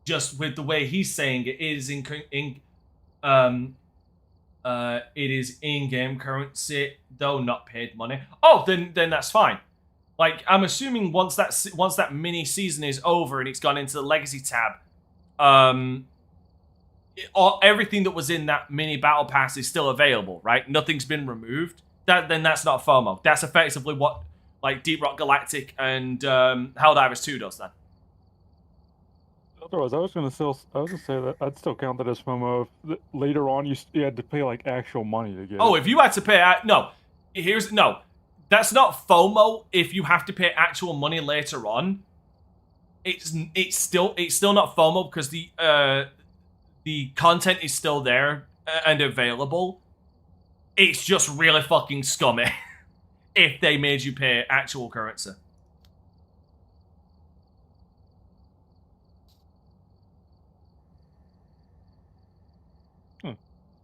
Just with the way he's saying it is it is in-game currency, though not paid money. Oh, then that's fine. Like, I'm assuming once that mini season is over and it's gone into the legacy tab, everything that was in that mini battle pass is still available, right? Nothing's been removed. Then that's not FOMO. That's effectively what like Deep Rock Galactic and Helldivers 2 does then. Otherwise, I was gonna say that I'd still count that as FOMO if later on you had to pay like actual money to get. Oh, it. if you had to pay, that's not FOMO. If you have to pay actual money later on, it's still not FOMO because the content is still there and available. It's just really fucking scummy if they made you pay actual currency.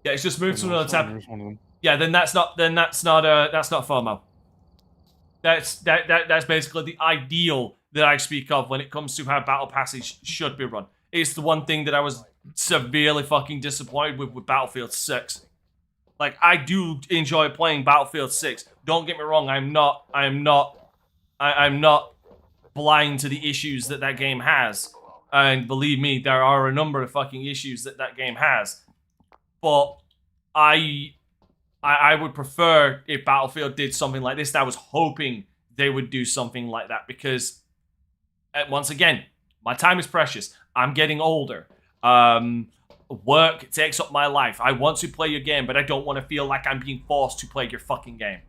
Yeah, it's just moved to another tab. Yeah, then that's not FOMO. That's basically the ideal that I speak of when it comes to how battle passes should be run. It's the one thing that I was severely fucking disappointed with Battlefield 6. Like, I do enjoy playing Battlefield 6. Don't get me wrong, I'm not blind to the issues that that game has. And believe me, there are a number of fucking issues that that game has. But I would prefer if Battlefield did something like this. I was hoping they would do something like that because, once again, my time is precious. I'm getting older. Work takes up my life. I want to play your game, but I don't want to feel like I'm being forced to play your fucking game.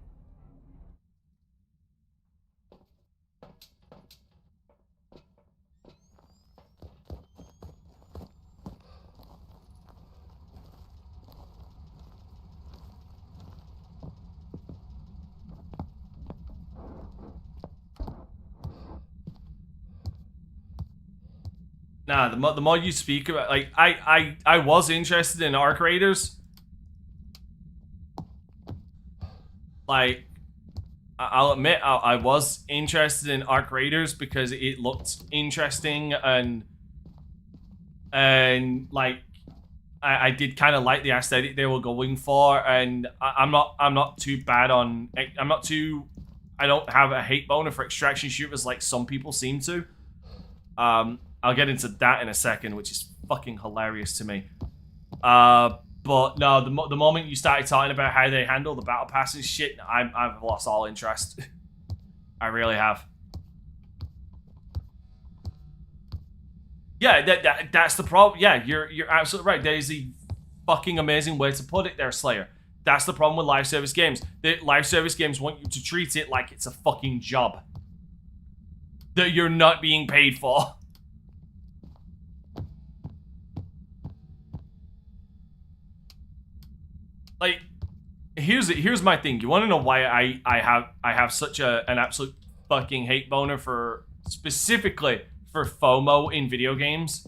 Nah, the more you speak about, like, I was interested in Arc Raiders. Like, I'll admit, I was interested in Arc Raiders because it looked interesting and like, I did kind of like the aesthetic they were going for, and I'm not too bad on, I don't have a hate boner for extraction shooters like some people seem to. I'll get into that in a second, which is fucking hilarious to me. But no, the moment you started talking about how they handle the battle passes shit, I've lost all interest. I really have. Yeah, that's the problem. Yeah, you're absolutely right. That is a fucking amazing way to put it there, Slayer. That's the problem with live service games. The live service games want you to treat it like it's a fucking job that you're not being paid for. Like, here's my thing. You want to know why I have such an absolute fucking hate boner for, specifically for FOMO in video games,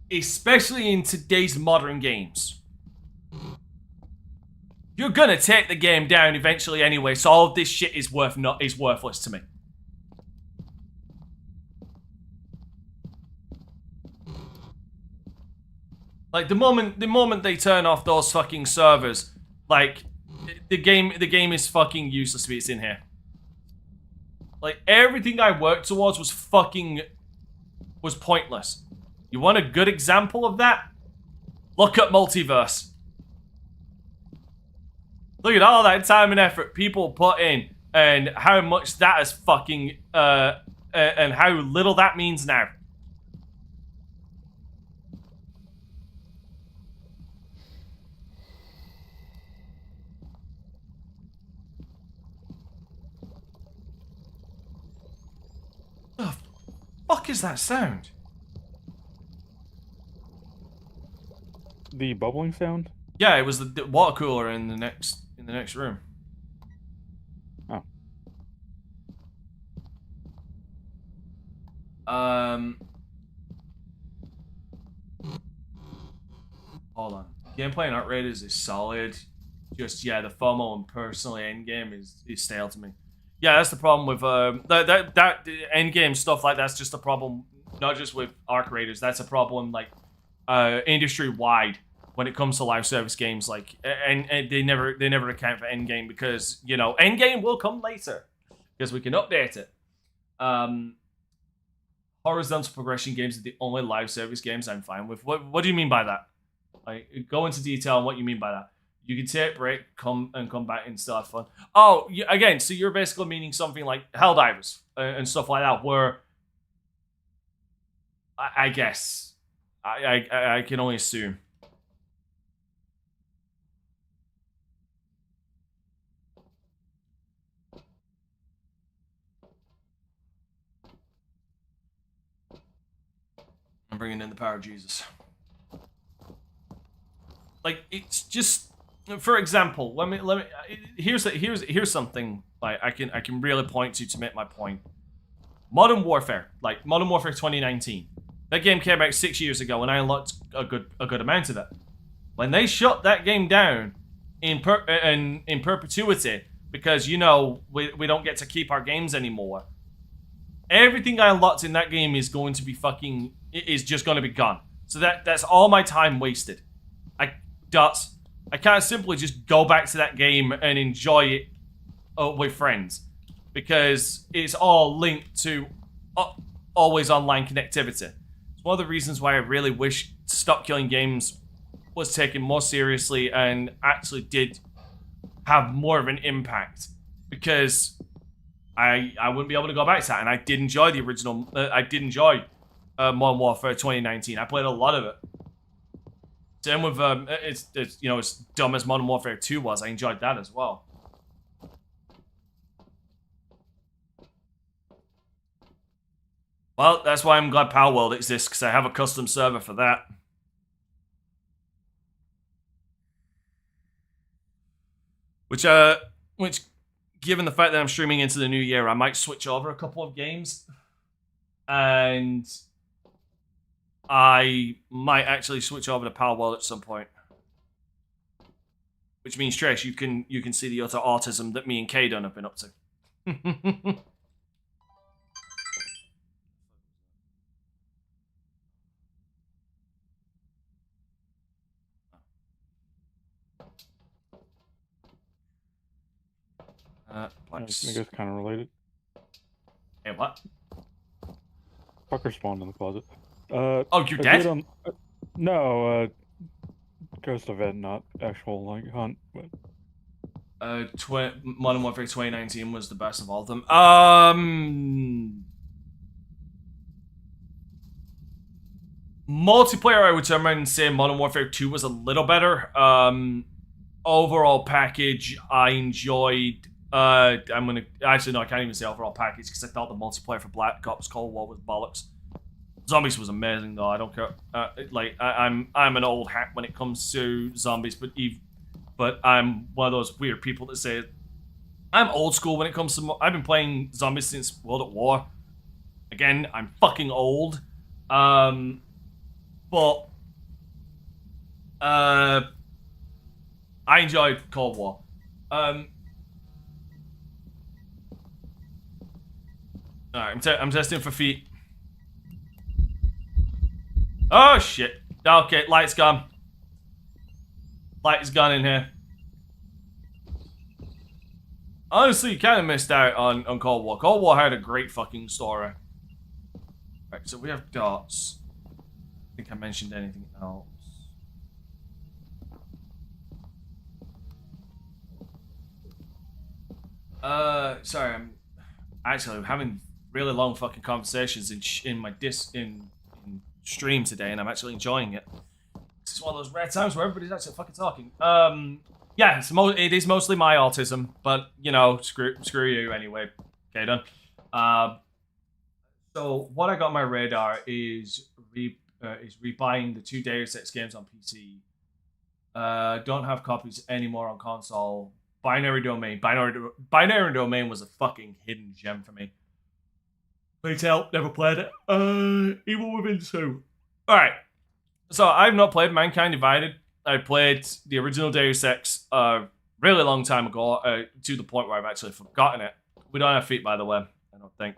especially in today's modern games. You're gonna take the game down eventually anyway, so all of this shit is worthless to me. Like, the moment they turn off those fucking servers, like, the game is fucking useless to me. It's in here. Like, everything I worked towards was pointless. You want a good example of that? Look at Multiverse. Look at all that time and effort people put in, and how much that is fucking, and how little that means now. The fuck is that sound? The bubbling sound? Yeah, it was the water cooler in the next room. Oh. Hold on. Gameplay in Arc Raiders is solid. Just, yeah, the FOMO and personally endgame is stale to me. Yeah, that's the problem with that endgame stuff. Like, that's just a problem, not just with Arc Raiders. That's a problem, like, industry wide when it comes to live service games. Like, and they never account for endgame because, you know, endgame will come later because we can update it. Horizontal progression games are the only live service games I'm fine with. What do you mean by that? Like, go into detail on what you mean by that. You can take a break, come back and still have fun. Oh, again, so you're basically meaning something like Helldivers and stuff like that, where I guess I can only assume. I'm bringing in the power of Jesus. Like, it's just, for example, let me here's something like I can really point to make my point. Modern Warfare, like Modern Warfare 2019. That game came out 6 years ago, and I unlocked a good amount of it. When they shut that game down in perpetuity because, you know, we don't get to keep our games anymore, everything I unlocked in that game is going to be just going to be gone. So that's all my time wasted. I can't simply just go back to that game and enjoy it with friends, because it's all linked to always online connectivity. It's one of the reasons why I really wish Stop Killing Games was taken more seriously and actually did have more of an impact, because I wouldn't be able to go back to that. And I did enjoy the original. I did enjoy Modern Warfare 2019. I played a lot of it. Same with it's you know, as dumb as Modern Warfare 2 was, I enjoyed that as well. Well, that's why I'm glad Power World exists, because I have a custom server for that. Which, given the fact that I'm streaming into the new year, I might switch over a couple of games. And I might actually switch over to Power World at some point. Which means, Trish, you can see the utter autism that me and Kaden have been up to. I guess kind of related. Hey, what? Fucker spawned in the closet. Oh, you're I dead? did, no, ghost event, not actual like hunt. But Modern Warfare 2019 was the best of all of them. Multiplayer, I would turn around and say Modern Warfare 2 was a little better. Overall package, I enjoyed. I'm gonna actually no, I can't even say overall package, because I thought the multiplayer for Black Ops Cold War was bollocks. Zombies was amazing though. I don't care. I'm an old hack when it comes to zombies, but I'm one of those weird people that say I'm old school when it comes to. I've been playing zombies since World at War. Again, I'm fucking old. But I enjoyed Cold War. Alright, I'm testing for feet. Oh shit. Okay, light's gone. Light is gone in here. Honestly, you kind of missed out on Cold War. Cold War had a great fucking story. Right, so we have dots. I think I mentioned anything else. Sorry, I'm actually having really long fucking conversations in stream today, and I'm actually enjoying it. It's one of those rare times where everybody's actually fucking talking. Yeah, it is mostly my autism, but you know, screw you anyway. Okay, done. So what I got on my radar is rebuying the 2 Deus Ex games on PC. Don't have copies anymore on console. Binary Domain. Binary Domain was a fucking hidden gem for me. Retail, never played it. Evil Within 2. Alright. So I've not played Mankind Divided. I played the original Deus Ex a really long time ago, to the point where I've actually forgotten it. We don't have feet, by the way. I don't think.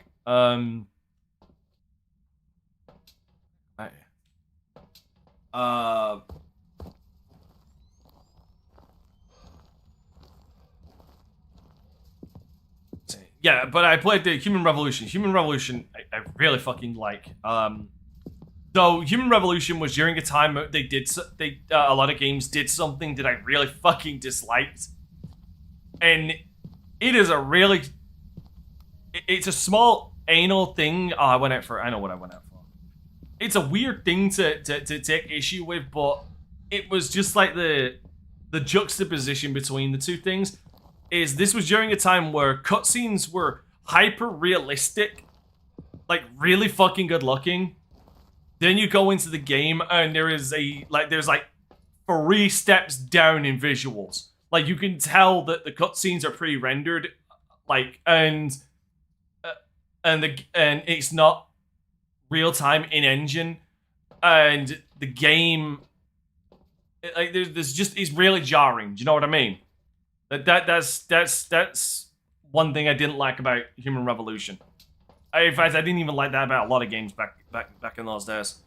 Yeah, but I played the Human Revolution. Human Revolution, I really fucking like. So Human Revolution was during a time a lot of games did something that I really fucking disliked, and it is it's a small anal thing. Oh, I know what I went out for. It's a weird thing to take issue with, but it was just like the juxtaposition between the two things. Is this was during a time where cutscenes were hyper realistic, like really fucking good looking. Then you go into the game and there's 3 steps down in visuals. Like you can tell that the cutscenes are pre-rendered, like and it's not real time in engine, and the game like there's just it's really jarring. Do you know what I mean? That's one thing I didn't like about Human Revolution. In fact, I didn't even like that about a lot of games back in those days.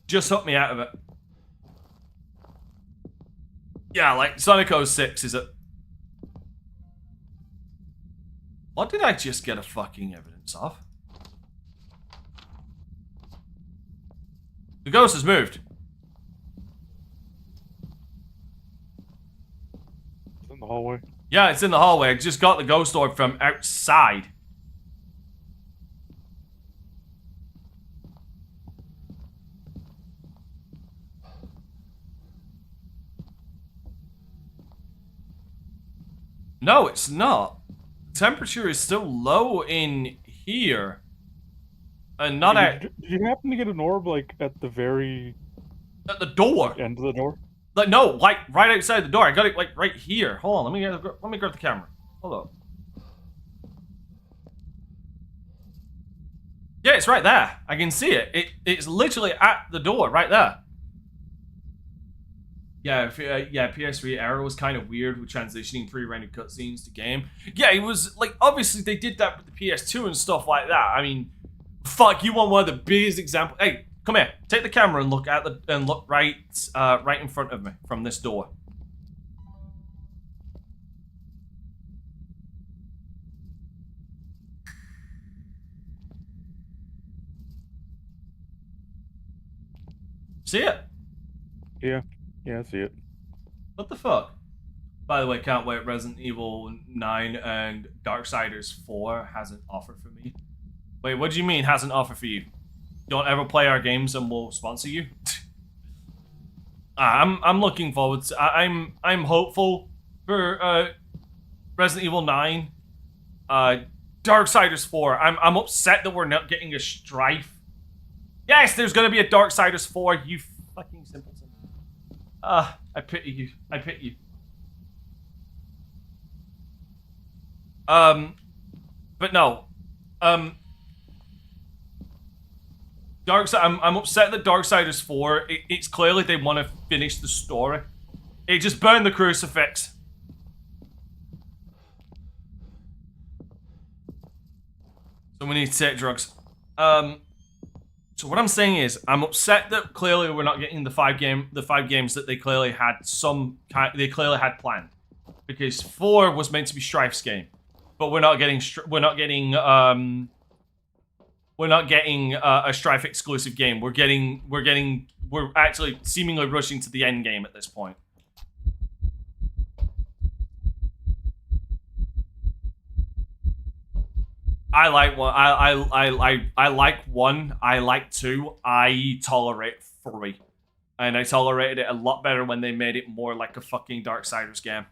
Just hook me out of it. Yeah, like Sonic 06 is a... What did I just get a fucking evidence of? The ghost has moved. It's in the hallway. Yeah, it's in the hallway. I just got the ghost orb from outside. No, it's not. Temperature is still low in here. And not Did you happen to get an orb like at the very at the door. end of the door? Like, no, like right outside the door. I got it like right here. Hold on, let me grab the camera. Hold up. Yeah, it's right there. I can see it. It's literally at the door, right there. Yeah, yeah. PS3 era was kind of weird with transitioning pre-rendered cutscenes to game. Yeah, it was like obviously they did that with the PS2 and stuff like that. I mean, fuck, you want one of the biggest examples? Hey, come here. Take the camera and look at look right in front of me from this door. See it? Yeah. Yeah, I see it. What the fuck? By the way, can't wait. Resident Evil 9 and Darksiders 4 has an offer for me. Wait, what do you mean has an offer for you? Don't ever play our games and we'll sponsor you? I'm looking forward to... I'm hopeful for Resident Evil 9. Darksiders 4. I'm upset that we're not getting a Strife. Yes, there's gonna be a Darksiders 4, you fucking simpleton. I pity you. I pity you. But no. I'm upset that Darksiders 4, it's clearly they want to finish the story. It just burned the crucifix. So we need to take drugs. So what I'm saying is, I'm upset that clearly we're not getting the five games that they clearly had planned, because 4 was meant to be Strife's game, but we're not getting a Strife exclusive game. We're actually seemingly rushing to the end game at this point. I like one. I like 1. I like 2. I tolerate 3, and I tolerated it a lot better when they made it more like a fucking Darksiders game.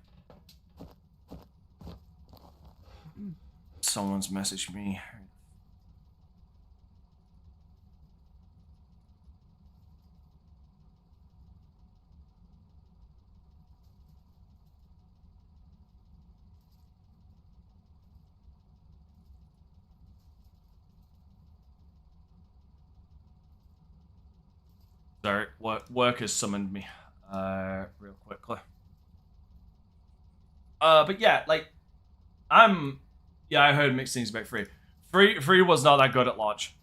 Someone's messaged me. Sorry, work has summoned me, real quickly. But yeah, like, yeah, I heard mixed things about 3. 3 was not that good at launch.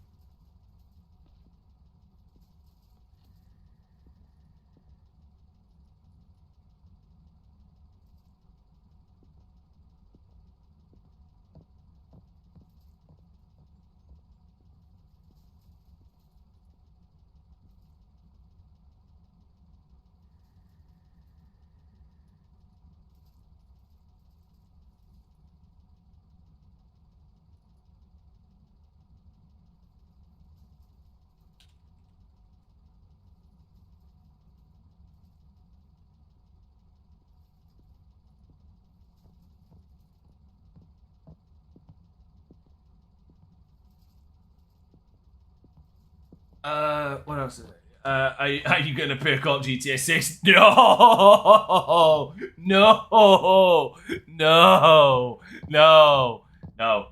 What else is it? Are you gonna pick up GTA 6? No! No! No! No! No.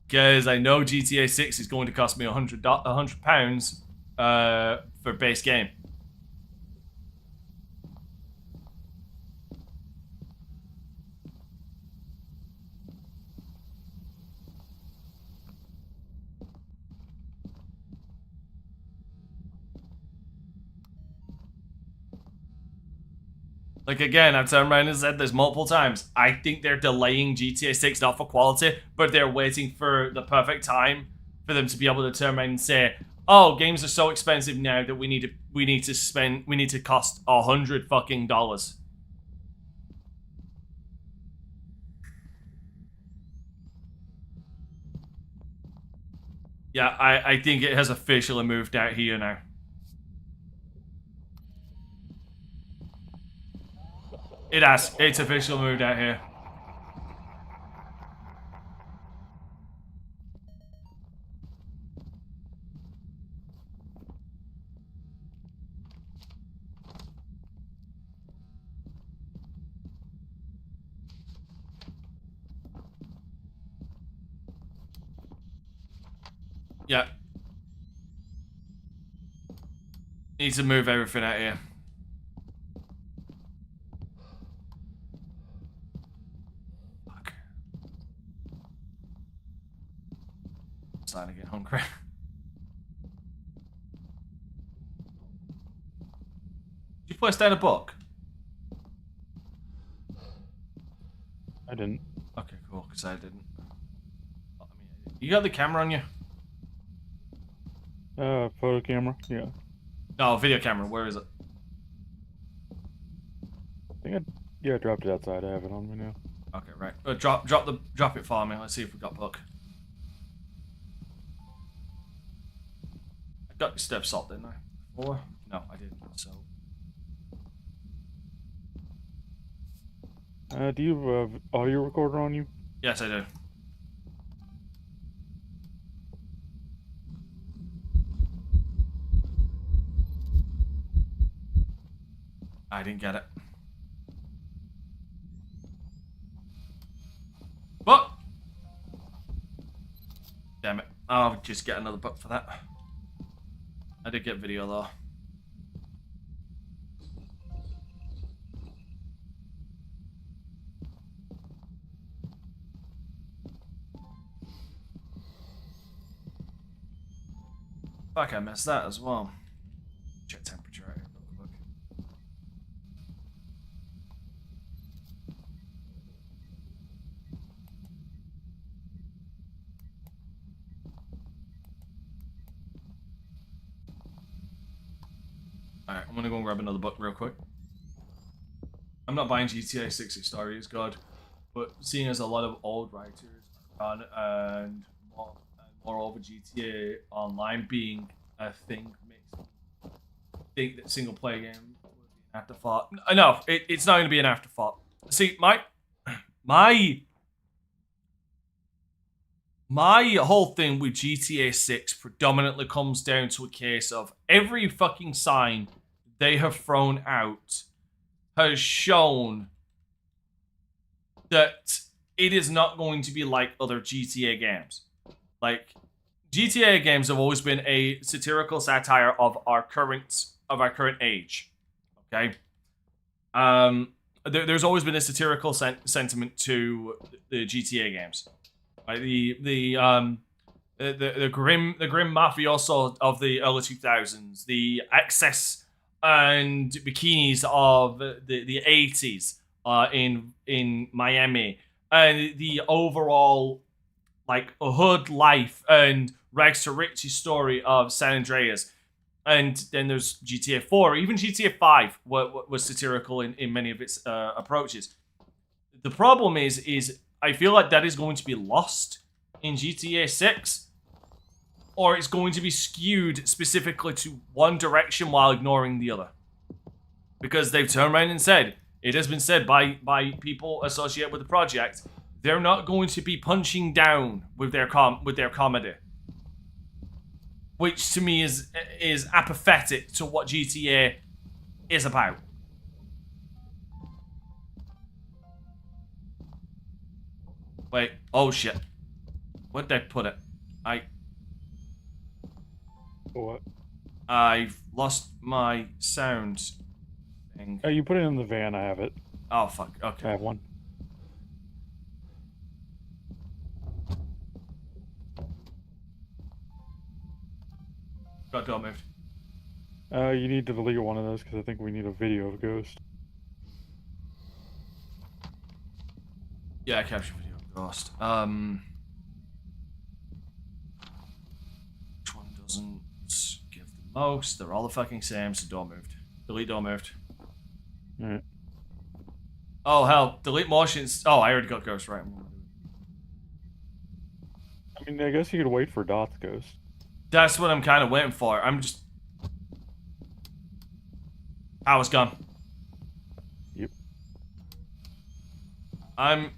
Because I know GTA 6 is going to cost me £100 for base game. Like, again, I've turned around and said this multiple times. I think they're delaying GTA 6 not for quality, but they're waiting for the perfect time for them to be able to turn around and say, "Oh, games are so expensive now that we need to cost $100 fucking dollars." Yeah, I think it has officially moved out here now. It has. It's officially moved out here. Yeah. Need to move everything out here. Fuck. I'm starting to get hungry. Did you place down a book? I didn't. Okay, cool, because I didn't. I mean, you got the camera on you? Photo camera. Yeah. No, video camera. Where is it? I dropped it outside. I have it on me now. Okay, right. Drop it for me. Let's see if we got book. I got the step salt, didn't I? Or no, I didn't. So. Do you have audio recorder on you? Yes, I do. I didn't get it. Book! Damn it. I'll just get another book for that. I did get video though. Fuck, I missed that as well. Check temperature out here real quick. Alright, I'm gonna go and grab another book real quick. I'm not buying GTA 6 story is good, but seeing as a lot of old writers are done and moreover GTA Online being a thing makes me think that single player game would be an afterthought. No, it's not going to be an afterthought. See, my whole thing with GTA 6 predominantly comes down to a case of every fucking sign they have thrown out has shown that it is not going to be like other GTA games. Like, GTA games have always been a satirical satire of our current age. Okay, there's always been a satirical sentiment to the GTA games. Like the grim mafioso of the early 2000s, the excess and bikinis of the 80s in Miami, and the overall like a hood life and rags to riches story of San Andreas. And then there's GTA 4, even GTA 5 was satirical in many of its approaches. The problem is I feel like that is going to be lost in GTA 6, or it's going to be skewed specifically to one direction while ignoring the other. Because they've turned around and said, it has been said by people associated with the project, they're not going to be punching down with their comedy. Which to me is apathetic to what GTA is about. Wait, oh shit. Where'd they put it? What? I've lost my sound thing. Oh, you put it in the van. I have it. Oh fuck, I okay. have one. Got moved. You need to delete one of those because I think we need a video of Ghost. Yeah, capture video ghost. Which one doesn't give the most? They're all the fucking same, so door moved. Delete door moved. Alright. Oh hell, delete motions. Oh, I already got ghost, right. I mean, I guess you could wait for Dot's ghost. That's what I'm kind of waiting for. I'm just... Power's gone. Yep. I'm...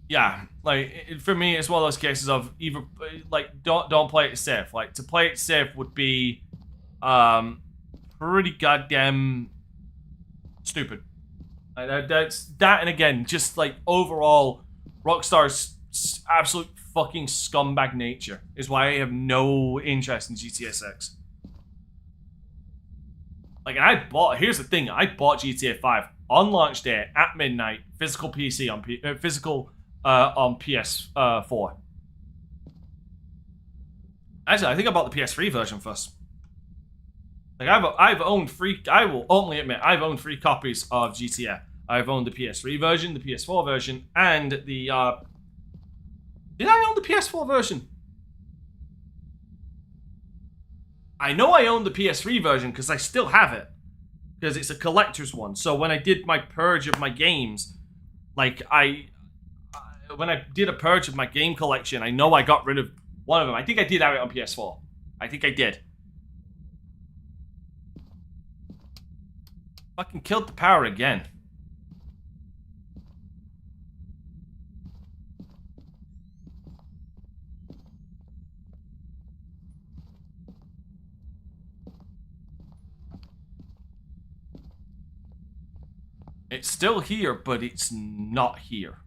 Yeah, like, for me, it's one of those cases of either, like, don't play it safe. Like, to play it safe would be, pretty goddamn stupid. That's that, and again, just like overall, Rockstar's absolute fucking scumbag nature is why I have no interest in GTA 6. Like, and here's the thing, I bought GTA 5 on launch day at midnight, physical PC on on PS4. Actually, I think I bought the PS3 version first. Like, I've owned I will openly admit, I've owned 3 copies of GTA. I've owned the PS3 version, the PS4 version, and the, did I own the PS4 version? I know I own the PS3 version because I still have it. Because it's a collector's one. So when I did my purge of my games, like, when I did a purge of my game collection, I know I got rid of one of them. I think I did have it on PS4. I think I did. Fucking killed the power again. It's still here, but it's not here.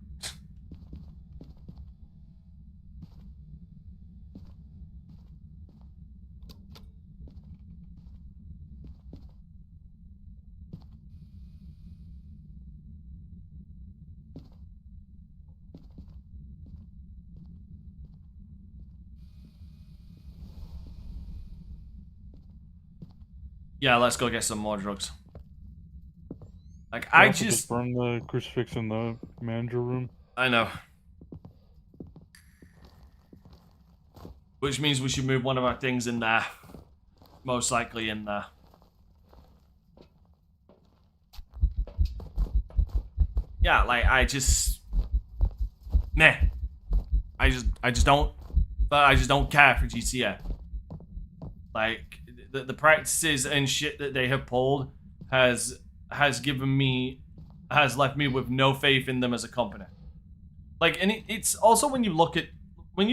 Yeah, let's go get some more drugs. Like, I just burn the crucifix in the manager room. I know. Which means we should move one of our things in there. Most likely in there. Yeah, like, I just... Meh. I just don't care for GTA. Like, the practices and shit that they have pulled has left me with no faith in them as a company. Like, and it's also when you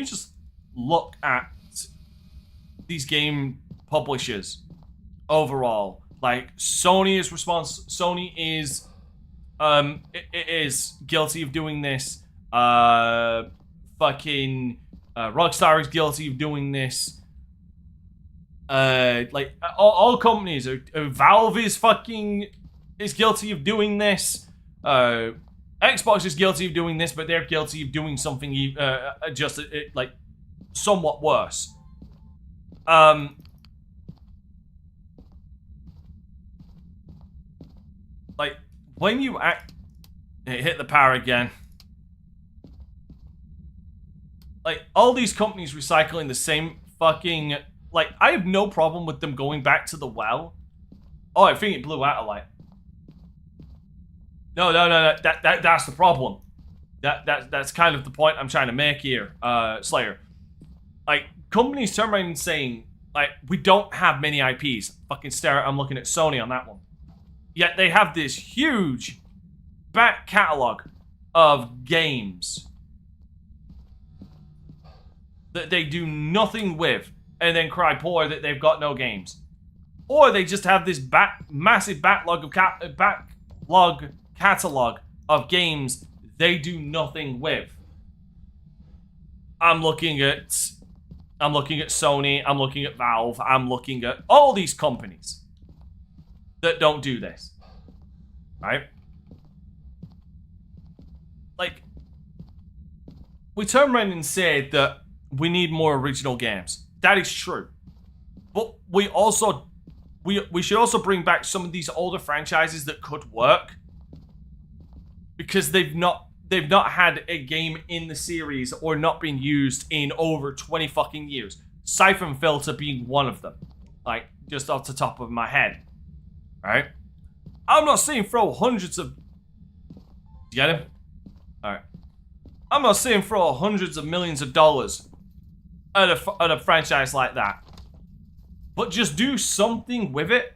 just look at these game publishers overall, like, Sony is it is guilty of doing this. Fucking Rockstar is guilty of doing this. Like, all companies Valve is guilty of doing this. Xbox is guilty of doing this, but they're guilty of doing something like somewhat worse. Like, when you hit the power again. Like, all these companies recycling the same fucking... Like, I have no problem with them going back to the well. Oh, I think it blew out a light. No, that's the problem. That's kind of the point I'm trying to make here, Slayer. Like, companies turn around and saying, like, we don't have many IPs. Fucking stare, I'm looking at Sony on that one. Yet they have this huge back catalog of games that they do nothing with, and then cry poor that they've got no games. Or they just have this massive backlog catalog of games they do nothing with. I'm looking at Sony, I'm looking at Valve, I'm looking at all these companies that don't do this. Right? Like, we turn around and say that we need more original games. That is true. But we also we should also bring back some of these older franchises that could work, because they've not had a game in the series or not been used in over 20 fucking years. Siphon Filter being one of them. Like, just off the top of my head. Right? I'm not saying throw hundreds of... You get him? Alright. I'm not saying throw hundreds of millions of dollars at a franchise like that. But just do something with it.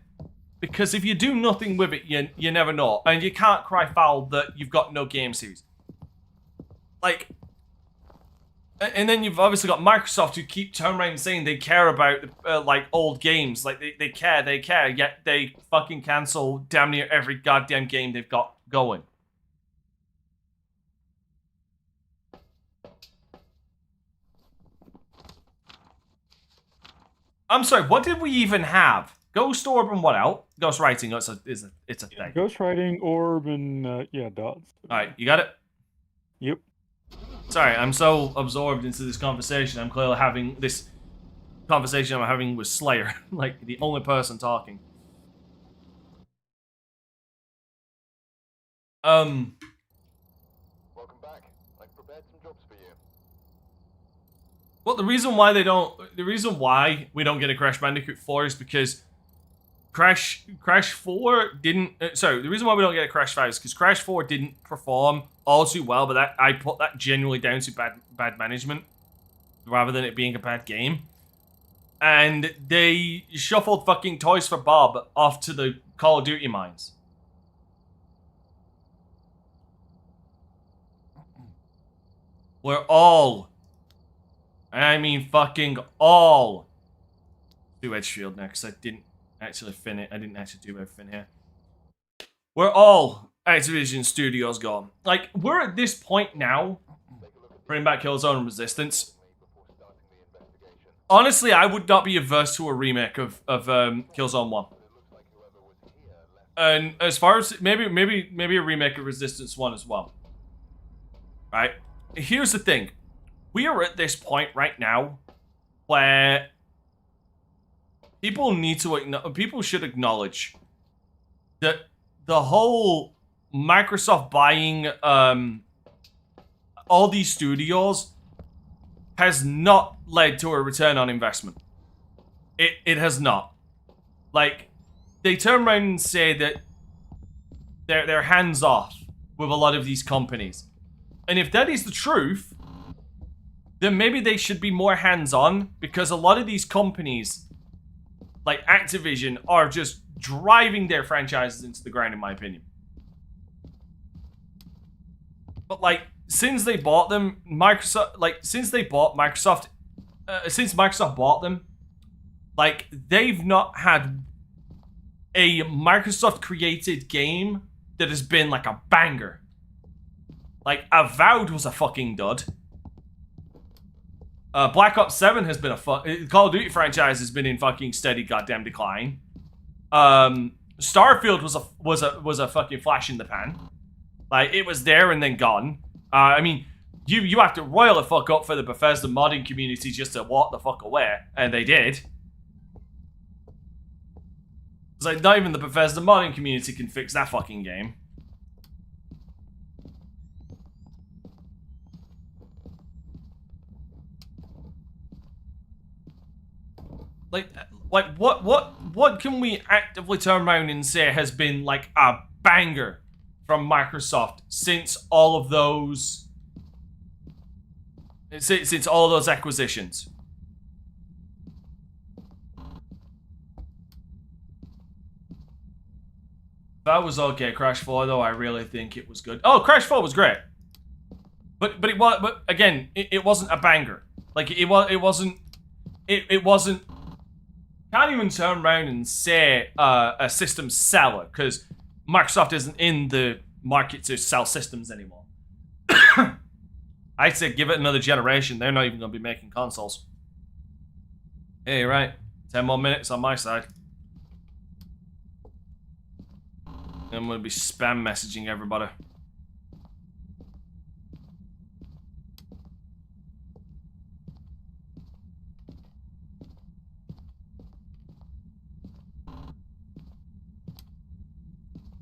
Because if you do nothing with it, you never know. And you can't cry foul that you've got no game series. Like... And then you've obviously got Microsoft who keep turning around and saying they care about, like, old games. Like, they care, yet they fucking cancel damn near every goddamn game they've got going. I'm sorry, what did we even have? Ghost Orb and what else? Ghost Writing, it's a thing. Ghost Writing, Orb, and yeah, Dots. Alright, you got it? Yep. Sorry, I'm so absorbed into this conversation. I'm clearly having this conversation I'm having with Slayer. Like, the only person talking. Welcome back. I've prepared some jobs for you. Well, the reason why we don't get a Crash Bandicoot 4 is because Crash 4 didn't... sorry, the reason why we don't get a Crash 5 is because Crash 4 didn't perform all too well, but I put that genuinely down to bad management rather than it being a bad game. And they shuffled fucking Toys for Bob off to the Call of Duty mines. We're all, and I mean fucking all, do Edgefield now, because I didn't actually finish. I didn't actually do everything here. We're all Activision Studios gone. Like, we're at this point now, bring back Killzone and Resistance. Honestly, I would not be averse to a remake of Killzone 1. And as far as maybe a remake of Resistance 1 as well. Right? Here's the thing. We are at this point right now where people should acknowledge that the whole Microsoft buying all these studios has not led to a return on investment. It has not. Like, they turn around and say that they're hands off with a lot of these companies. And if that is the truth, then maybe they should be more hands-on, because a lot of these companies, like Activision, are just driving their franchises into the ground, in my opinion. But, like, since they bought them, since Microsoft bought them, like, they've not had a Microsoft-created game that has been, like, a banger. Like, Avowed was a fucking dud. Black Ops 7 has been a Call of Duty franchise has been in fucking steady goddamn decline. Starfield was a fucking flash in the pan. Like, it was there and then gone. I mean, you have to royal the fuck up for the Bethesda modding community just to walk the fuck away, and they did. It's like, not even the Bethesda modding community can fix that fucking game. Like what can we actively turn around and say has been like a banger from Microsoft since all of those acquisitions? That was okay. Crash 4 though, I really think it was good. Oh, Crash 4 was great. But again, it wasn't a banger. Like, it wasn't can't even turn around and say a system seller, because Microsoft isn't in the market to sell systems anymore. I'd say give it another generation. They're not even going to be making consoles. Hey, right. 10 more minutes on my side. I'm going to be spam messaging everybody.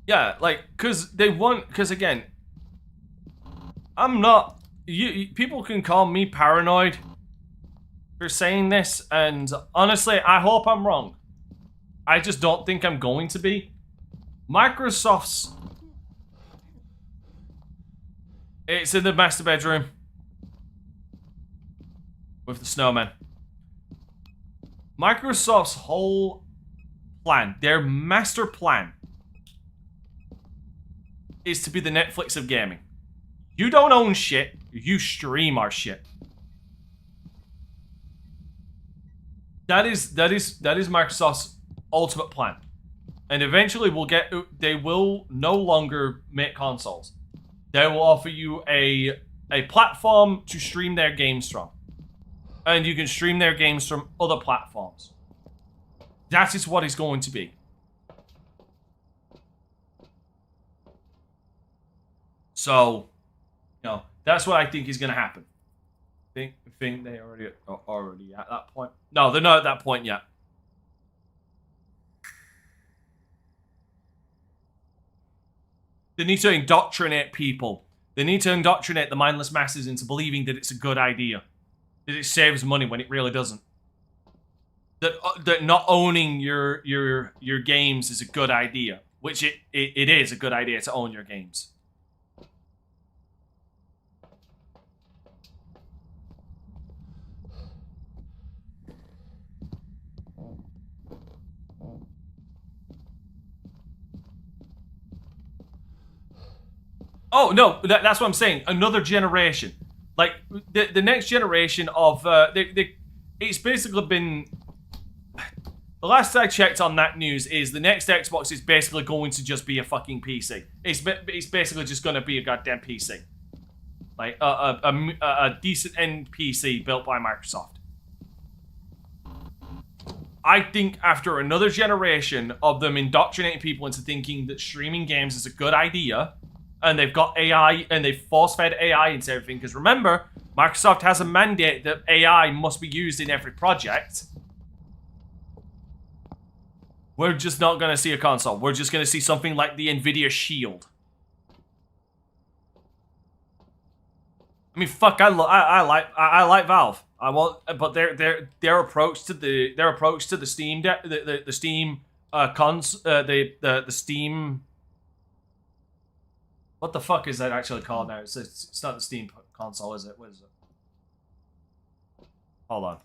Yeah, like, because again, I'm not, people can call me paranoid for saying this, and honestly, I hope I'm wrong. I just don't think I'm going to be. Microsoft's, it's in the master bedroom with the snowman. Microsoft's whole plan, their master plan, is to be the Netflix of gaming. You don't own shit, you stream our shit. That is Microsoft's ultimate plan. And eventually they will no longer make consoles. They will offer you a platform to stream their games from. And you can stream their games from other platforms. That is what it's going to be. So, you know, that's what I think is going to happen. Think they already at that point? No, they're not at that point yet. They need to indoctrinate people. They need to indoctrinate the mindless masses into believing that it's a good idea. That it saves money when it really doesn't. That not owning your games is a good idea. Which it is a good idea to own your games. Oh, no, that's what I'm saying. Another generation. Like, the next generation of... it's basically been... The last I checked on that news is the next Xbox is basically going to just be a fucking PC. It's basically just going to be a goddamn PC. Like, a decent end PC built by Microsoft. I think after another generation of them indoctrinating people into thinking that streaming games is a good idea... And they've got AI, and they've force-fed AI into everything. Because remember, Microsoft has a mandate that AI must be used in every project. We're just not going to see a console. We're just going to see something like the Nvidia Shield. I mean, fuck, I like Valve. I want, but their approach to the Steam the Steam the Steam. What the fuck is that actually called now? It's not the Steam console, is it? What is it? Hold on.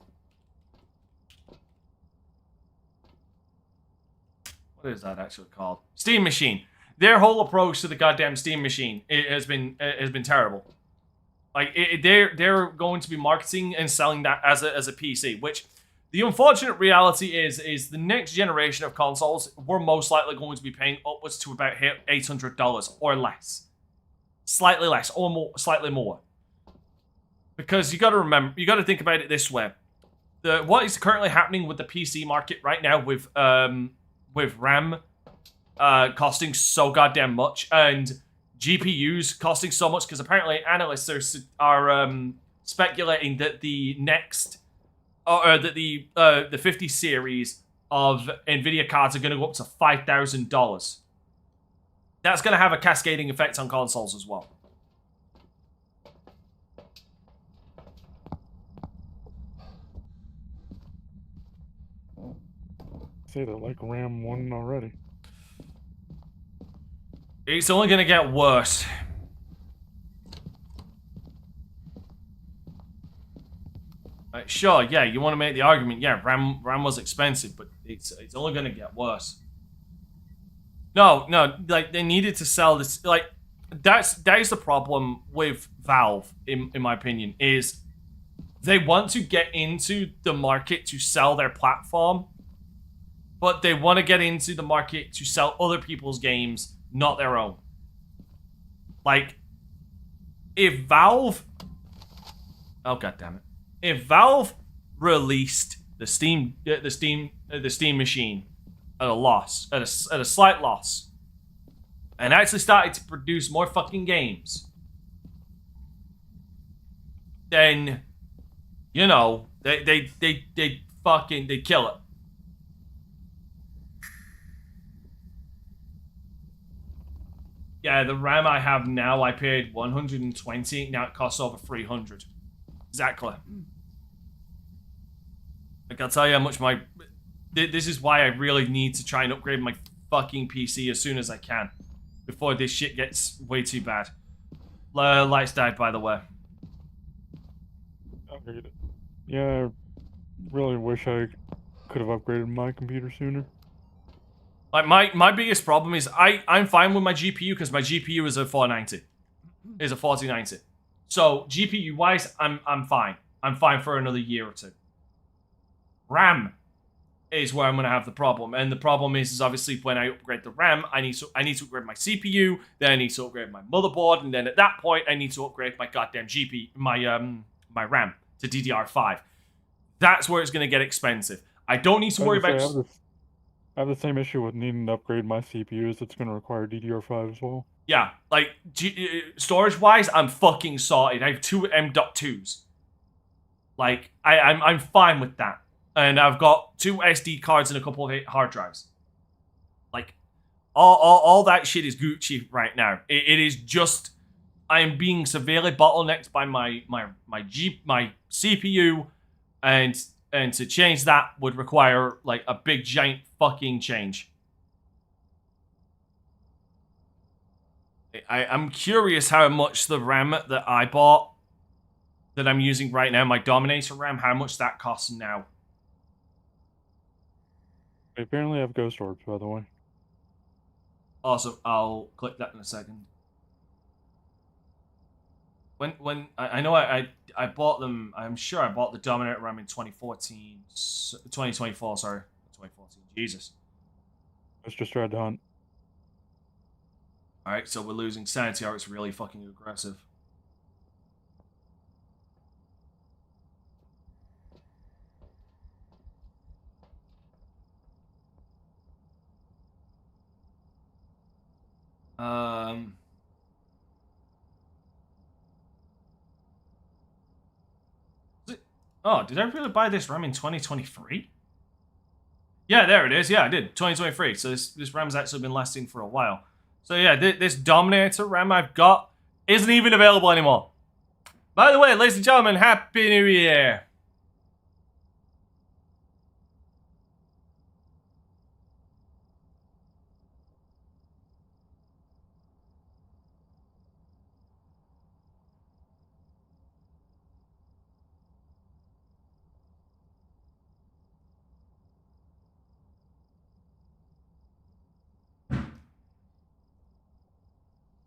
What is that actually called? Steam Machine. Their whole approach to the goddamn Steam Machine has been terrible. Like they're going to be marketing and selling that as a PC, which the unfortunate reality is the next generation of consoles we're most likely going to be paying upwards to about $800 or less. Slightly less, or more, slightly more. Because you got to remember, you got to think about it this way: what is currently happening with the PC market right now, with RAM costing so goddamn much, and GPUs costing so much, because apparently analysts are speculating that the next, that the 50 series of Nvidia cards are going to go up to $5,000. That's going to have a cascading effect on consoles as well. Say that like RAM 1 already. It's only going to get worse. Sure, yeah, you want to make the argument, yeah, RAM was expensive, but it's only going to get worse. No, like, they needed to sell this, like, that is the problem with Valve, in my opinion, is they want to get into the market to sell their platform, but they want to get into the market to sell other people's games, not their own. Like, if Valve... Oh, goddammit. If Valve released the Steam Machine at a loss, at a slight loss, and actually started to produce more fucking games, then, you know, they kill it. Yeah, the RAM I have now, I paid 120. Now it costs over 300. Exactly. Like, I'll tell you how much my... This is why I really need to try and upgrade my fucking PC as soon as I can. Before this shit gets way too bad. Lights died, by the way. I figured it. Yeah, I really wish I could have upgraded my computer sooner. Like, my biggest problem is I'm fine with my GPU because my GPU is a 490. Is a 4090. So, GPU-wise, I'm fine. I'm fine for another year or two. RAM is where I'm going to have the problem. And the problem is obviously when I upgrade the RAM, I need to upgrade my CPU, then I need to upgrade my motherboard, and then at that point, I need to upgrade my goddamn my RAM to DDR5. That's where it's going to get expensive. I don't need to worry about... I have the same issue with needing to upgrade my CPUs. It's going to require DDR5 as well. Yeah, like, storage-wise, I'm fucking sorted. I have two M.2s. Like, I'm fine with that. And I've got 2 SD cards and a couple of hard drives. Like, all that shit is Gucci right now. It is just... I am being severely bottlenecked by my CPU, and to change that would require, like, a big, giant fucking change. I'm curious how much the RAM that I bought, that I'm using right now, my Dominator RAM, how much that costs now. I apparently have Ghost Orbs, by the way. Awesome, I'll click that in a second. When I know I bought them, I'm sure I bought the Dominator RAM in 2024, sorry. 2014, Jesus. Let's just try to hunt. Alright, so we're losing sanity, or it's really fucking aggressive. Oh, did I really buy this RAM in 2023? Yeah, there it is. Yeah, I did. 2023. So this RAM's actually been lasting for a while. So yeah, this Dominator RAM I've got isn't even available anymore. By the way, ladies and gentlemen, Happy New Year!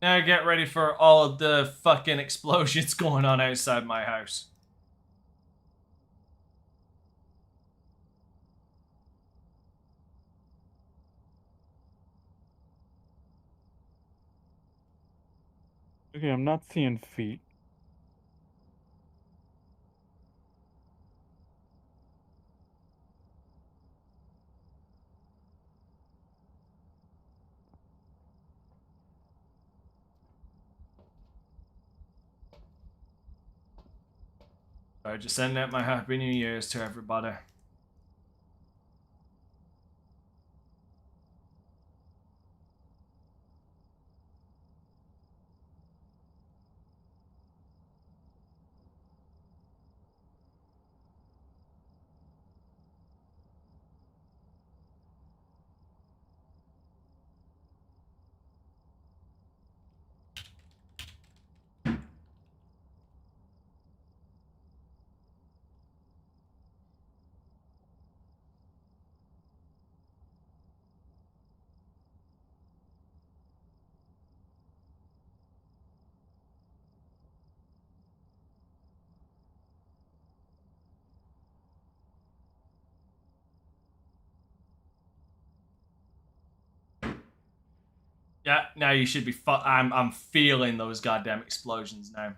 Now get ready for all of the fucking explosions going on outside my house. Okay, I'm not seeing feet. Alright, just sending out my Happy New Year's to everybody. Yeah, now you should be I'm feeling those goddamn explosions now.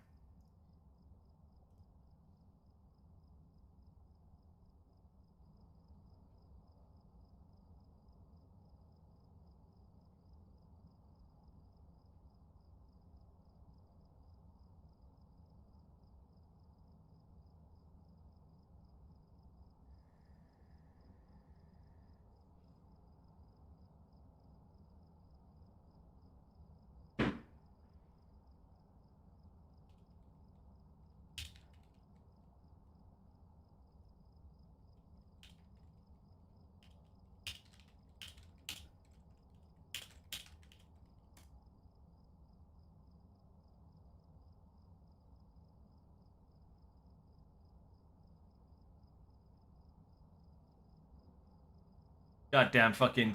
Goddamn fucking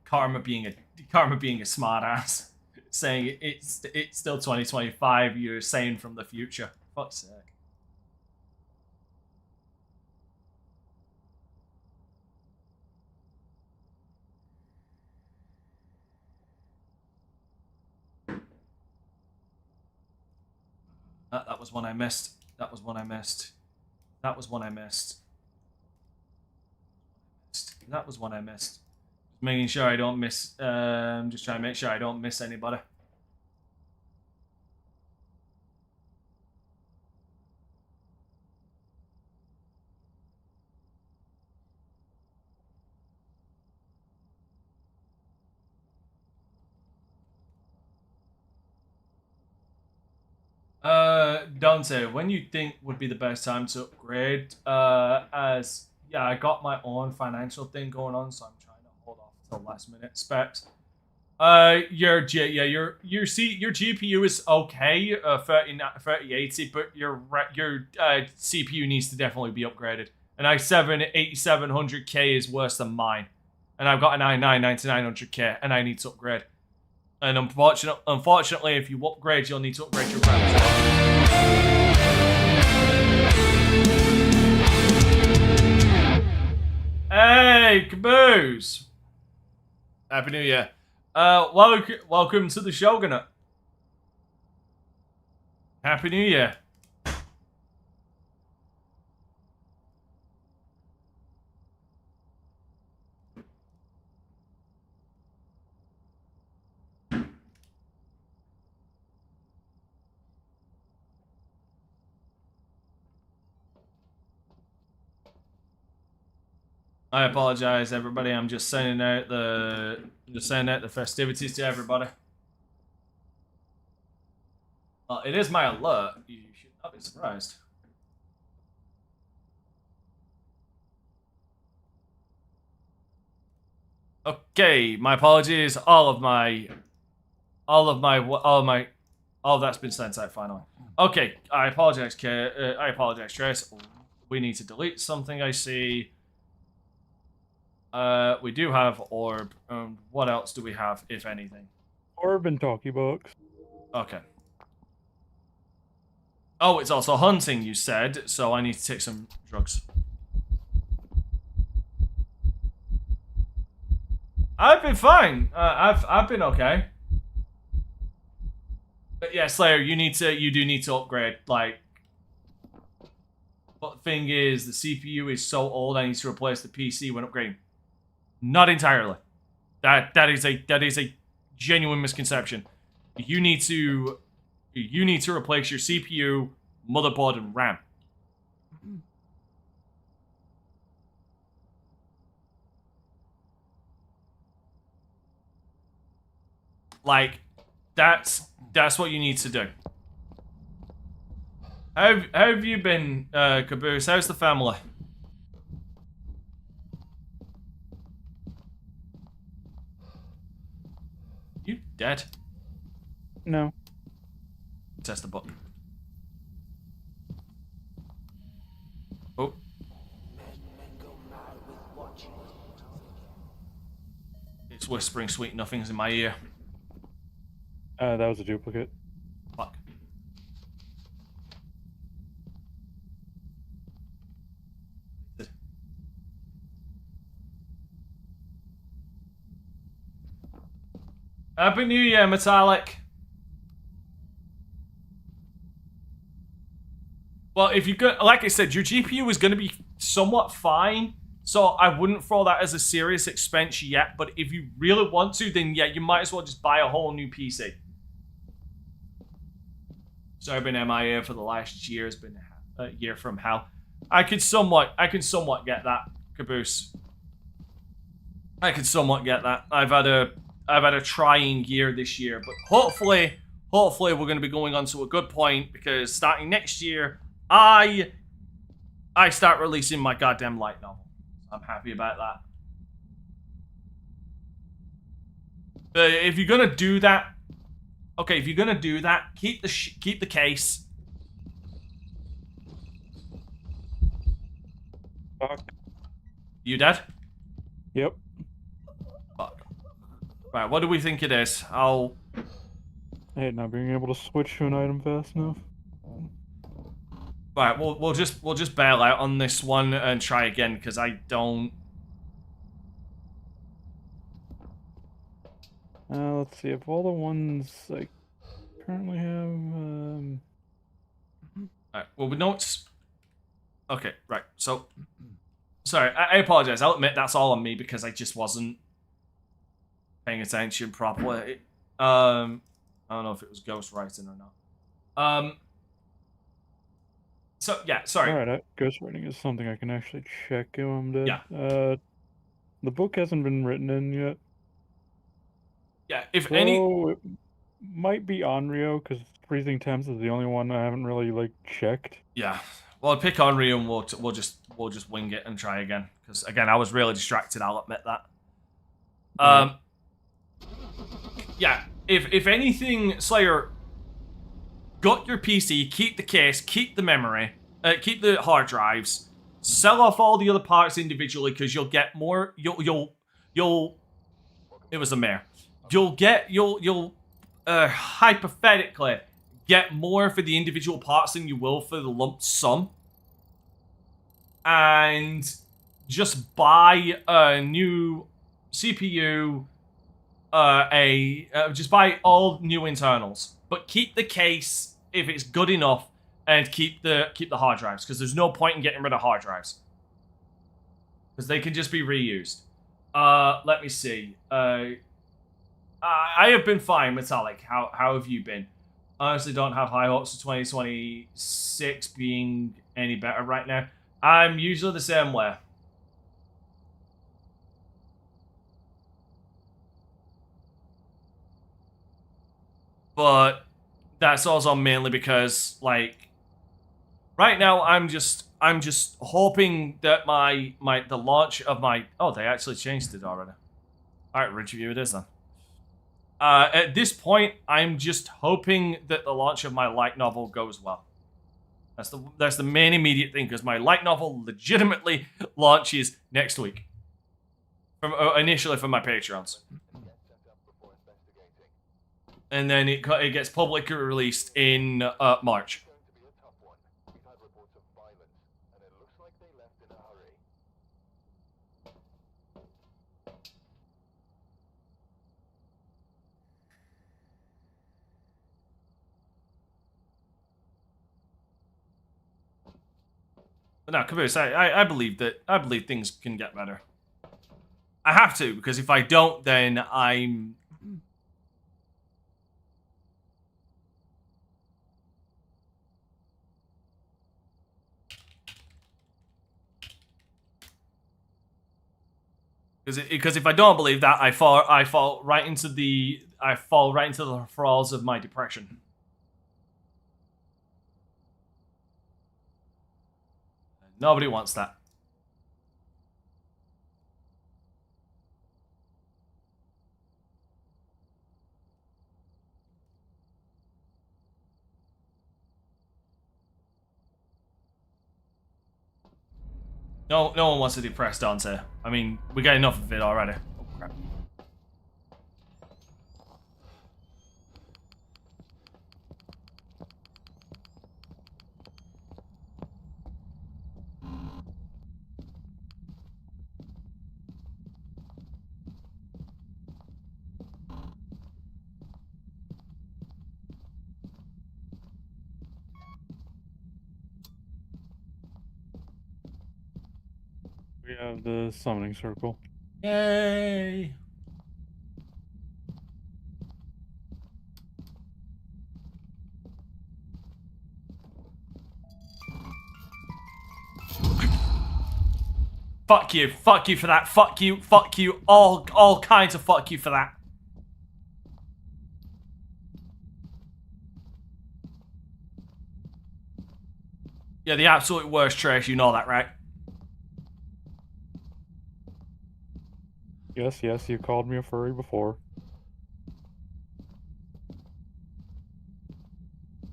karma being a smart ass. Saying it's still 2025, you're saying from the future. Fuck's sake. That was one I missed. That was one I missed. That was one I missed. That was one I missed. Just making sure I don't miss. Just trying to make sure I don't miss anybody. Dante, when you think would be the best time to upgrade? As yeah, I got my own financial thing going on, so I'm trying to hold off till last minute specs. Your GPU is okay, 3080, but your CPU needs to definitely be upgraded. An i7 8700K is worse than mine, and I've got an i9 9900K, and I need to upgrade. And unfortunately, if you upgrade, you'll need to upgrade your RAM. Hey, Caboose! Happy New Year. Welcome to the Shogunate. Happy New Year. I apologize, everybody. I'm just sending out the festivities to everybody. It is my alert. You should not be surprised. Okay, my apologies. All of that's been sent out finally. Okay, I apologize, I apologize, Trace. We need to delete something. I see. We do have orb. What else do we have, if anything? Orb and talkie box. Okay. Oh, it's also hunting, you said, so I need to take some drugs. I've been fine. I've been okay. But yeah, Slayer, you do need to upgrade. Like, but the thing is, the CPU is so old. I need to replace the PC when upgrading. Not entirely. That is a genuine misconception. You need to replace your CPU, motherboard, and RAM. Like, that's what you need to do. How have you been, Caboose? How's the family? You dead? No. Test the button. Oh. It's whispering sweet nothings in my ear. That was a duplicate. Fuck. Happy New Year, Metallic. Well, if you go, like I said, your GPU is going to be somewhat fine, so I wouldn't throw that as a serious expense yet. But if you really want to, then yeah, you might as well just buy a whole new PC. So I've been MIA for the last year. It's been a year from hell. I can somewhat get that, Caboose. I can somewhat get that. I've had a trying year this year, but hopefully we're going to be going on to a good point, because starting next year, I start releasing my goddamn light novel. I'm happy about that. If you're gonna do that, okay. If you're gonna do that, keep the case. Fuck. You dead? Yep. Right, what do we think it is? I'll... I hate not being able to switch to an item fast enough. Right, we'll just bail out on this one and try again, because I don't... Let's see, if all the ones I currently have, Alright, well, we don't... Okay, right, so... Sorry, I apologize. I'll admit that's all on me because I just wasn't paying attention properly. I don't know if it was ghostwriting or not. So, yeah, sorry. Alright, ghostwriting is something I can actually check if I'm dead. Yeah. The book hasn't been written in yet. Yeah, if any... So, it might be Onryo, because Freezing Temps is the only one I haven't really, like, checked. Yeah. Well, pick Henry and we'll just wing it and try again. Because, again, I was really distracted, I'll admit that. Yeah, if anything, Slayer, got your PC, keep the case, keep the memory, keep the hard drives, sell off all the other parts individually, because you'll get more, you'll, it was a mare. You'll hypothetically get more for the individual parts than you will for the lump sum. And just buy a new CPU, just buy all new internals, but keep the case if it's good enough, and keep the hard drives, because there's no point in getting rid of hard drives, because they can just be reused. Let me see. I have been fine, Metallic. How have you been? Honestly, don't have high hopes for 2026 being any better right now. I'm usually the same way. But that's also mainly because, like, right now I'm just hoping that the launch of my... Oh, they actually changed it already. Alright, review it is then. At this point, I'm just hoping that the launch of my light novel goes well. That's the main immediate thing, because my light novel legitimately launches next week. Initially from my Patreons. And then it gets publicly released in March. But no, Caboose, I believe things can get better. I have to, because if I don't, then I'm... Because if I don't believe that, I fall right into the thralls of my depression. Nobody wants that. No one wants to depress Dante. I mean, we got enough of it already. Oh, crap. We have the summoning circle. Yay! Fuck you for that, fuck you, all kinds of fuck you for that. Yeah, the absolute worst trash, you know that, right? Yes, you called me a furry before.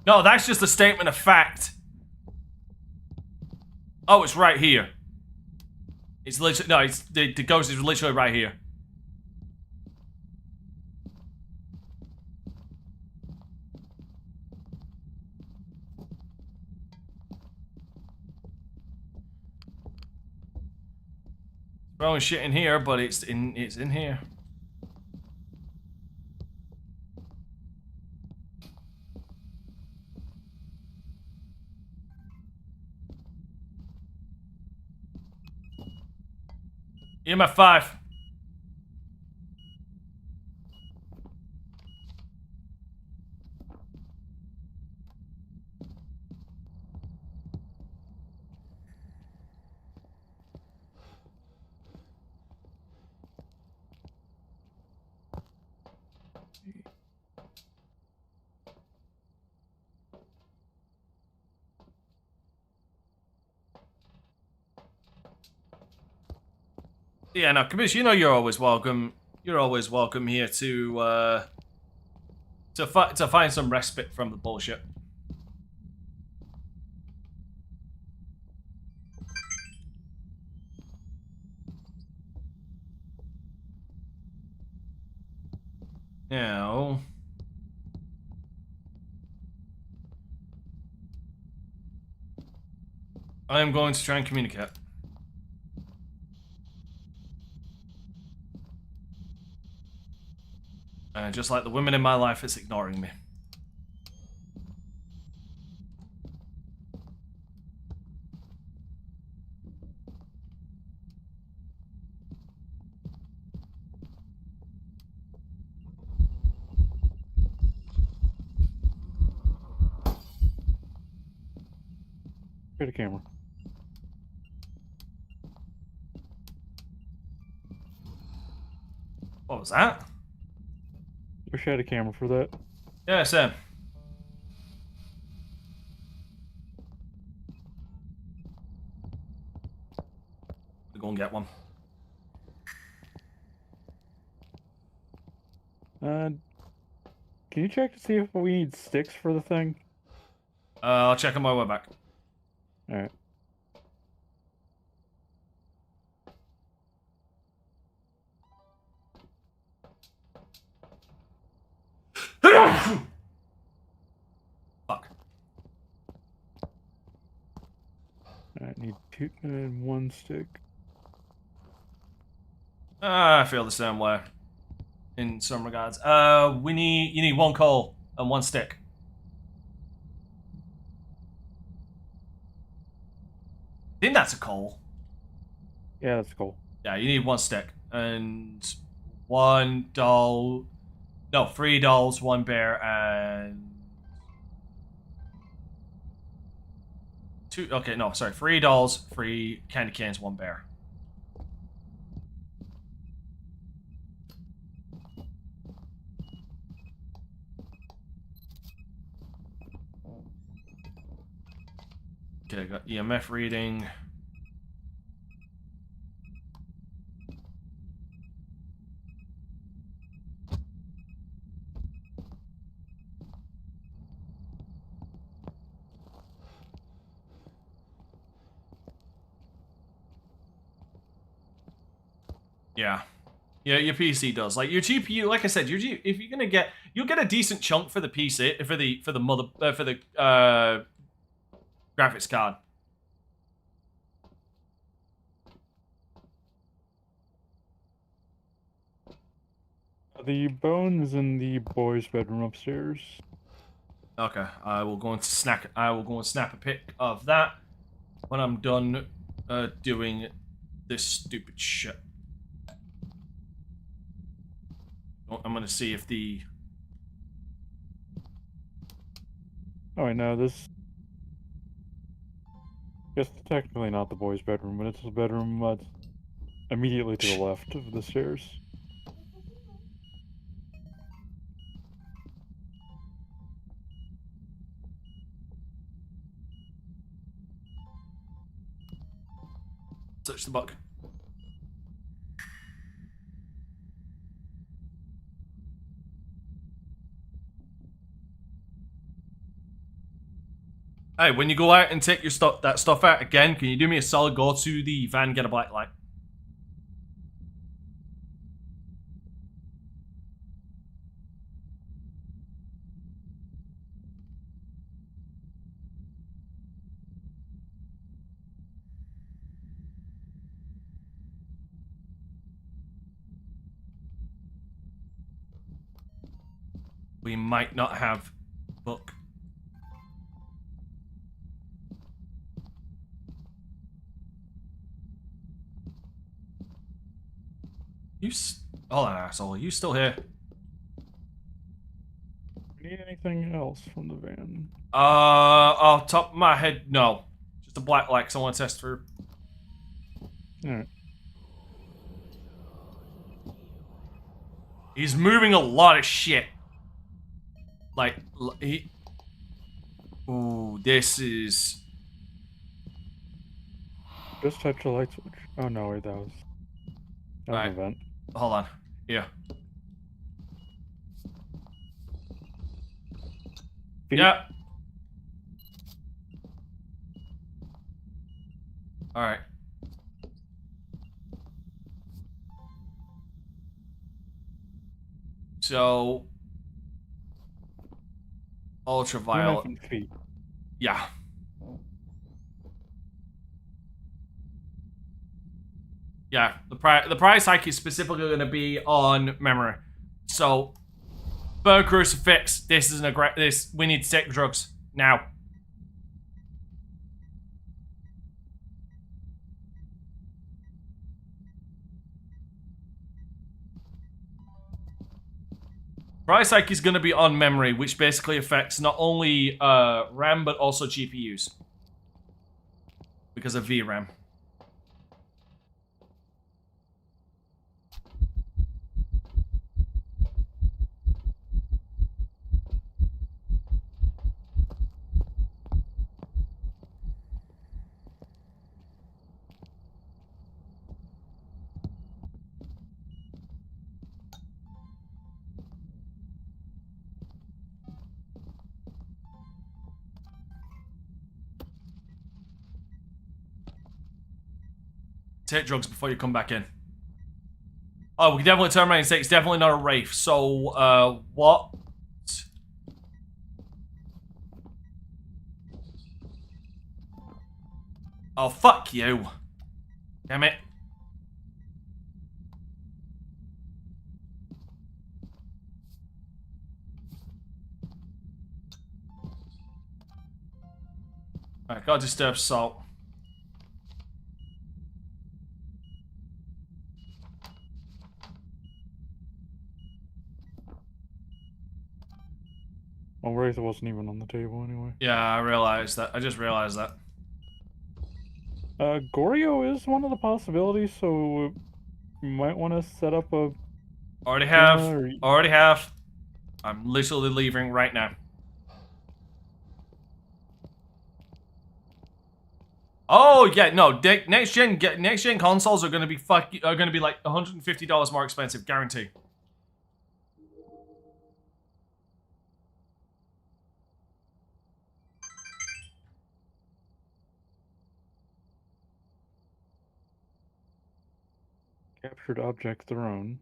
No, that's just a statement of fact. Oh, it's right here. It's literally, no, the ghost is literally right here. Throwing shit in here, but it's in here. EMF 5. Yeah, no, Caboose, you know you're always welcome. You're always welcome here to find some respite from the bullshit. Now, I am going to try and communicate. Just like the women in my life, it's ignoring me. Get a camera. What was that? Wish I had a camera for that. Yeah, Sam. We'll go and get one. Can you check to see if we need sticks for the thing? I'll check on my way back. Alright. Fuck. I need 2 and 1 stick. I feel the same way. In some regards. You need 1 coal and 1 stick. I think that's a coal. Yeah, that's cool. Yeah, you need 1 stick. And 1 doll. No, 3 dolls, 1 bear, and 2. Okay, no, sorry. 3 dolls, 3 candy canes, 1 bear. Okay, I got EMF reading. Yeah. Yeah, your PC does. Like your GPU, like I said, if you're gonna get, you'll get a decent chunk for the PC for the graphics card. The bone's in the boys' bedroom upstairs. Okay, I will go and snap a pic of that when I'm done doing this stupid shit. I'm gonna see if the Oh, I know this. Guess technically not the boys' bedroom, but it's the bedroom immediately to the left of the stairs. search the book. Hey, when you go out and take your that stuff out again, can you do me a solid? Go to the van, get a black light. We might not have book. Hold on, asshole. Are you still here? Need anything else from the van? Off top of my head, no. Just a black Lex I want to test through. Alright. He's moving a lot of shit. Like, he... Ooh, this is... Just touch the light switch. Oh no, wait, that was an Alright. event. Hold on. Here. Yeah. Alright. So... Ultraviolet. EMF and feet. Yeah. Yeah, the price hike is specifically going to be on memory. So, burn crucifix. This isn't a great. We need to take drugs now. Price hike is going to be on memory, which basically affects not only RAM but also GPUs because of VRAM. Take drugs before you come back in. Oh, we can definitely turn around and say it's definitely not a Wraith. So, what? Oh, fuck you. Damn it. Alright, gotta disturb salt. Well, Wraith wasn't even on the table anyway. Yeah, I realized that. I just realized that. Goryo is one of the possibilities, so you might want to set up a... Already have. or- Already have. I'm literally leaving right now. Oh yeah, no. Next gen consoles are gonna be like $150 more expensive, guarantee. Captured object thrown.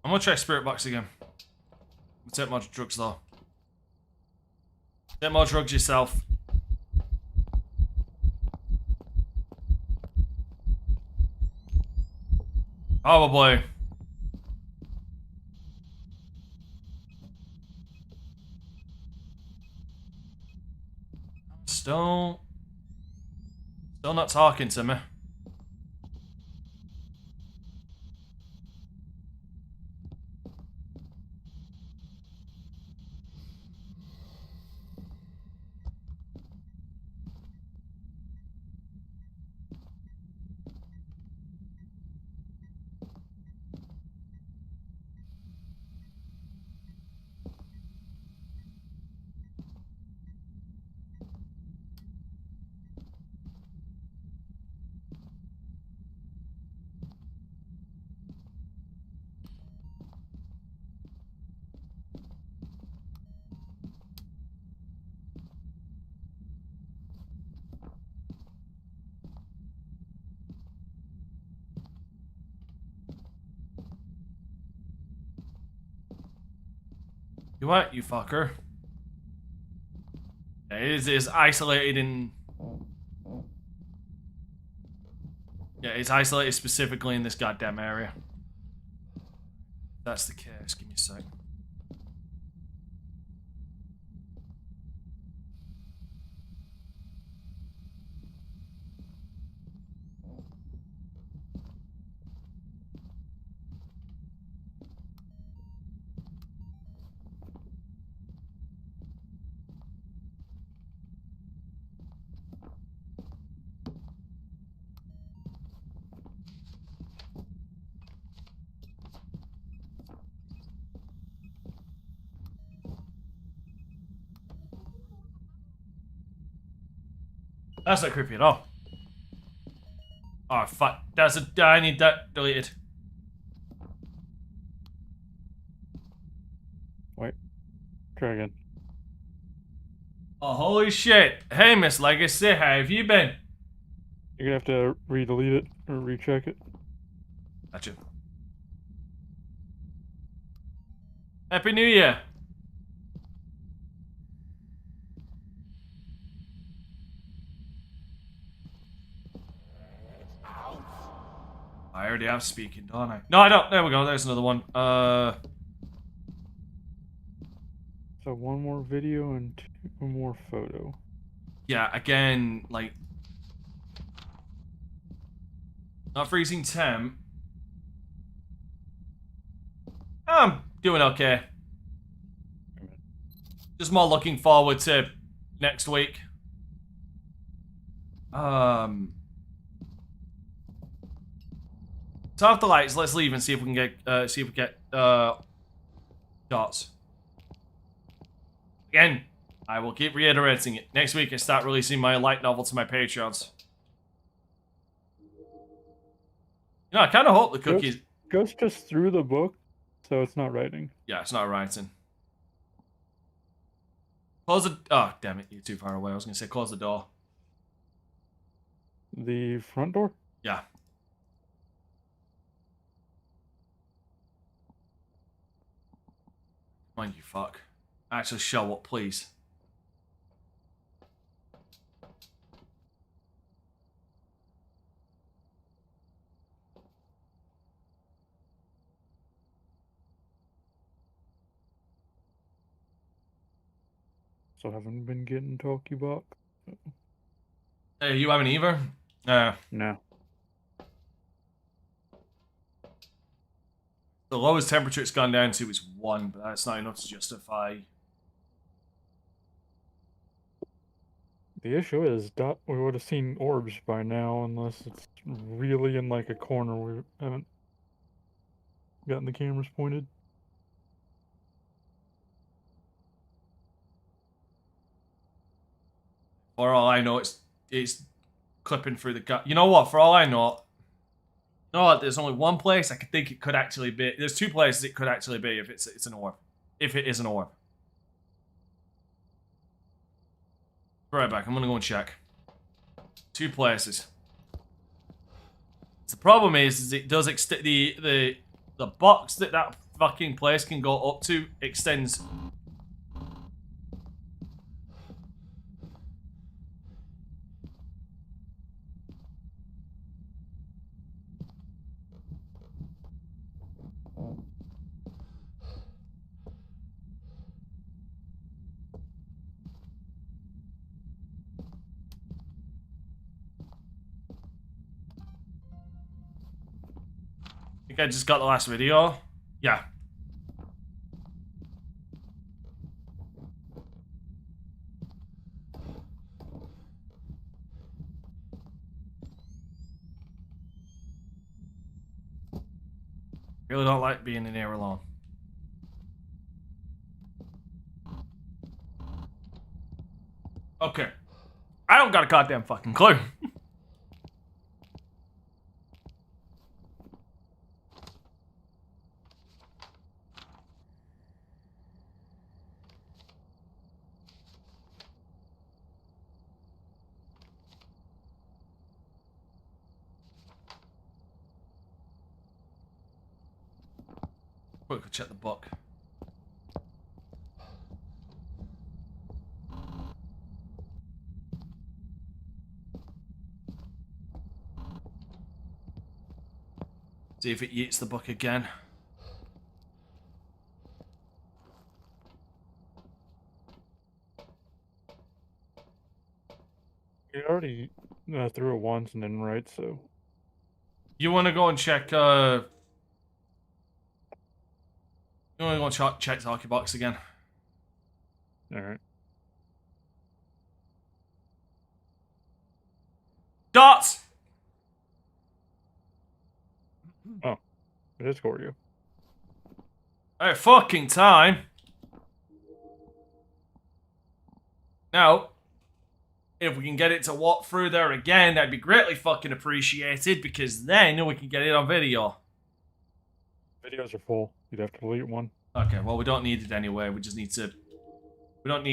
I'm gonna try Spirit Box again. Take more drugs though. Take more drugs yourself. Probably. Still not talking to me. You what, you fucker? Yeah, it is isolated in... Yeah, it's isolated specifically in this goddamn area. That's the case. Give me a sec. That's not creepy at all. Oh, fuck. That's a... I need that deleted. Wait. Try again. Oh, holy shit. Hey, Miss Legacy, how have you been? You're gonna have to re-delete it or recheck it. Gotcha. Happy New Year. I already have speaking, don't I? No, I don't. There we go. There's another one. So one more video and two more photo. Yeah, again, like... Not freezing temp. I'm doing okay. Just more looking forward to next week. So off the lights, let's leave and see if we can get dots. Again, I will keep reiterating it. Next week I start releasing my light novel to my Patreons. You know, I kind of hope the cookies... Goes just through the book, so it's not writing. Yeah, it's not writing. Close the... Oh, damn it, you're too far away. I was going to say close the door. The front door? Yeah. Mind you, fuck. Actually show up, please. So haven't been getting talkie box? Hey, you haven't either? No. The lowest temperature it's gone down to is 1, but that's not enough to justify... The issue is, we would have seen orbs by now, unless it's really in like a corner. We haven't gotten the cameras pointed. For all I know, it's clipping through the gut. You know what? For all I know, you know what? There's only one place I could think it could actually be. There's 2 places it could actually be if it's an orb. If it is an orb. Right back. I'm gonna go and check. 2 places. The problem is it does extend the box that fucking place can go up to extends. I think I just got the last video. Yeah. Really don't like being in here alone. Okay. I don't got a goddamn fucking clue. Quickly check the book. See if it eats the book again. You already threw it once and didn't write, so. You want to go and check, you want to go and check the hockey box again? Alright. Dots! Oh. It is Goryo. Hey, fucking time! Now, if we can get it to walk through there again, that'd be greatly fucking appreciated, because then we can get it on video. Videos are full. You'd have to delete one. Okay, well, we don't need it anyway. We just need to... We don't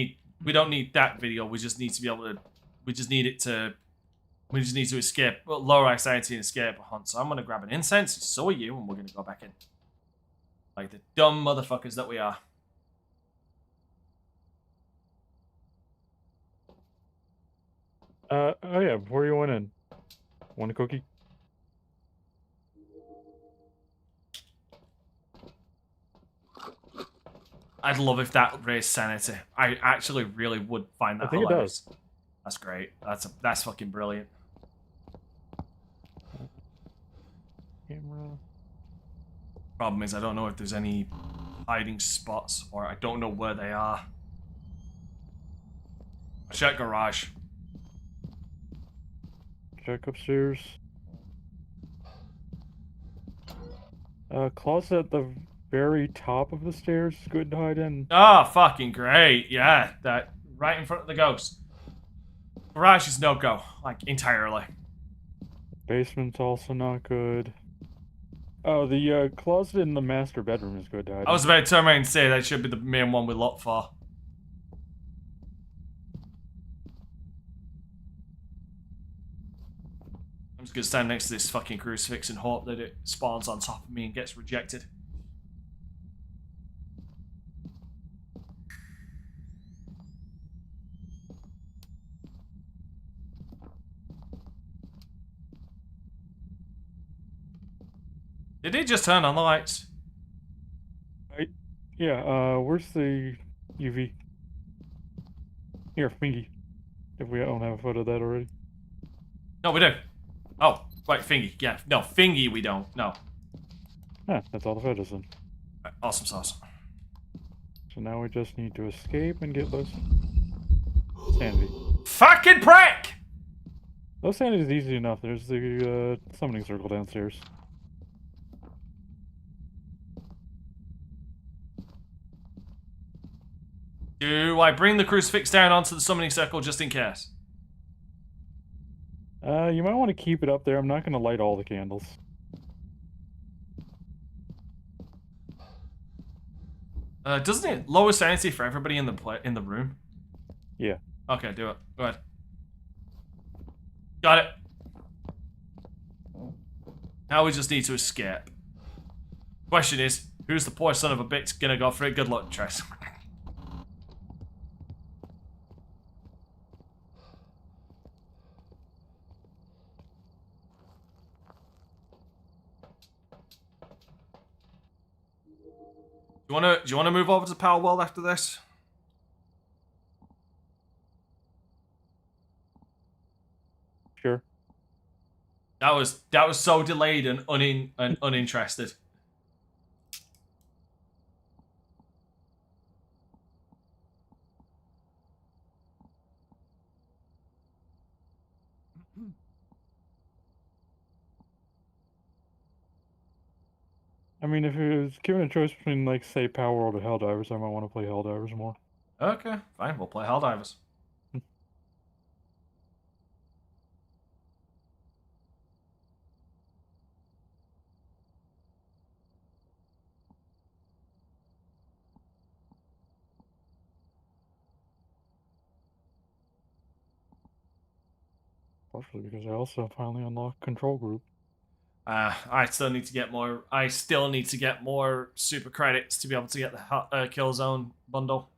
need that video. We just need to be able to... We just need to escape... Lower anxiety and escape a hunt. So I'm gonna grab an incense, so are you, and we're gonna go back in. Like the dumb motherfuckers that we are. Oh yeah, before you went in. Want a cookie? I'd love if that raised sanity. I actually really would find that I think hilarious. it does. That's great. That's fucking brilliant. Camera. Problem is, I don't know if there's any hiding spots, or I don't know where they are. Check garage. Check upstairs. Closet at the very top of the stairs is good to hide in. Oh, fucking great. Yeah, that right in front of the ghost. Garage is no go, like entirely. Basement's also not good. Oh, the closet in the master bedroom is good to hide I was in. about to turn around and say that should be the main one we look for. I'm just gonna stand next to this fucking crucifix and hope that it spawns on top of me and gets rejected. Did it just turn on the lights? Yeah, where's the UV? Here, Fingy. If we don't have a photo of that already. No, we do. Oh, right, Fingy. Yeah, no, Fingy we don't. No. Ah, that's all the photos then. Right, awesome sauce. So now we just need to escape and get those sanity. Fucking prick! Those sanity is easy enough. There's the summoning circle downstairs. Do I bring the crucifix down onto the summoning circle just in case? You might want to keep it up there. I'm not going to light all the candles. Doesn't it lower sanity for everybody in the room? Yeah. Okay, do it. Go ahead. Got it. Now we just need to escape. Question is, who's the poor son of a bitch gonna go for it? Good luck, Tress. Do you wanna move over to Power World after this? Sure. That was so delayed and uninterested. I mean, if it was given a choice between, like, say, Power World or Helldivers, I might want to play Helldivers more. Okay, fine. We'll play Helldivers. Partially because I also finally unlocked Control Group. I still need to get more. I still need to get more super credits to be able to get the Killzone bundle.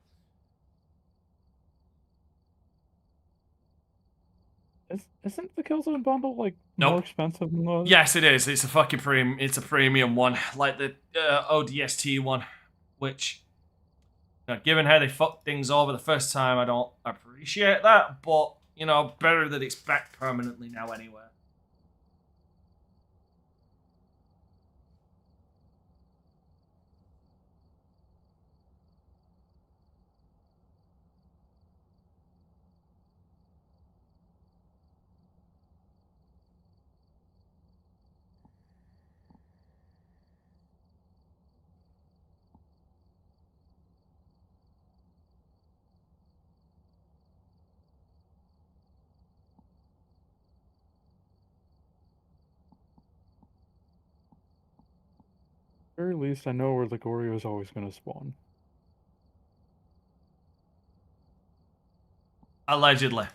Isn't the Killzone bundle like Nope. more expensive than those? Yes, it is. It's a fucking it's a premium one, like the ODST one, which, you know, given how they fucked things over the first time, I don't appreciate that. But you know, better that it's back permanently now anyway. At the very least, I know where the Goryo is always going to spawn. Allegedly.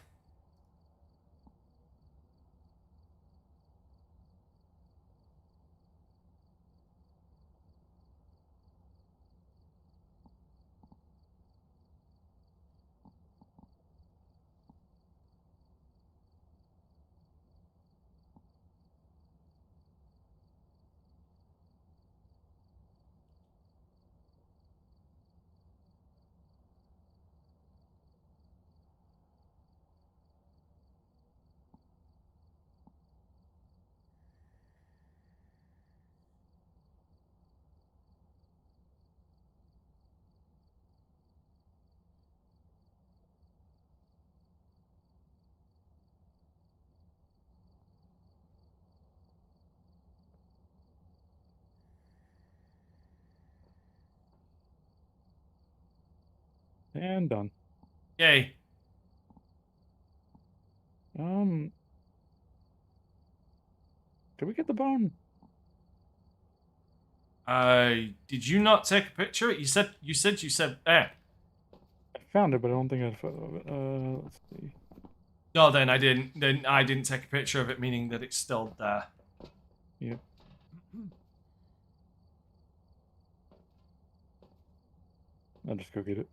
And done. Yay. Did we get the bone? Did you not take a picture? You said. Eh. I found it, but I don't think I had a photo of it. Let's see. No, then I didn't. Then I didn't take a picture of it, meaning that it's still there. Yep. I'll just go get it.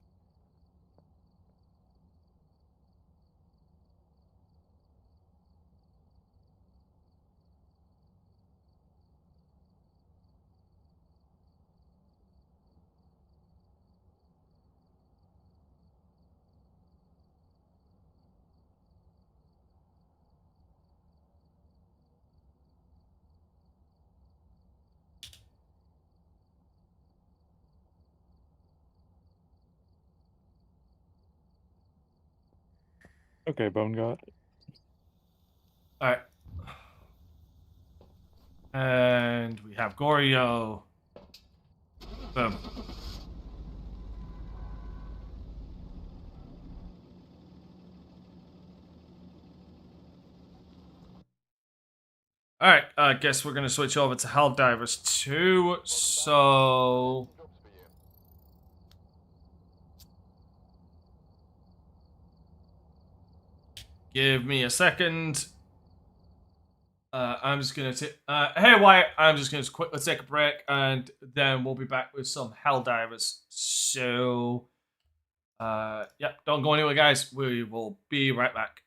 Okay, bone got. All right. And we have Goryo. Boom. All right. I guess we're gonna switch over to Helldivers 2. So. Jobs for you. Give me a second. I'm just gonna hey Wyatt, I'm just gonna quickly take a break and then we'll be back with some Helldivers. So, yeah, don't go anywhere, guys. We will be right back.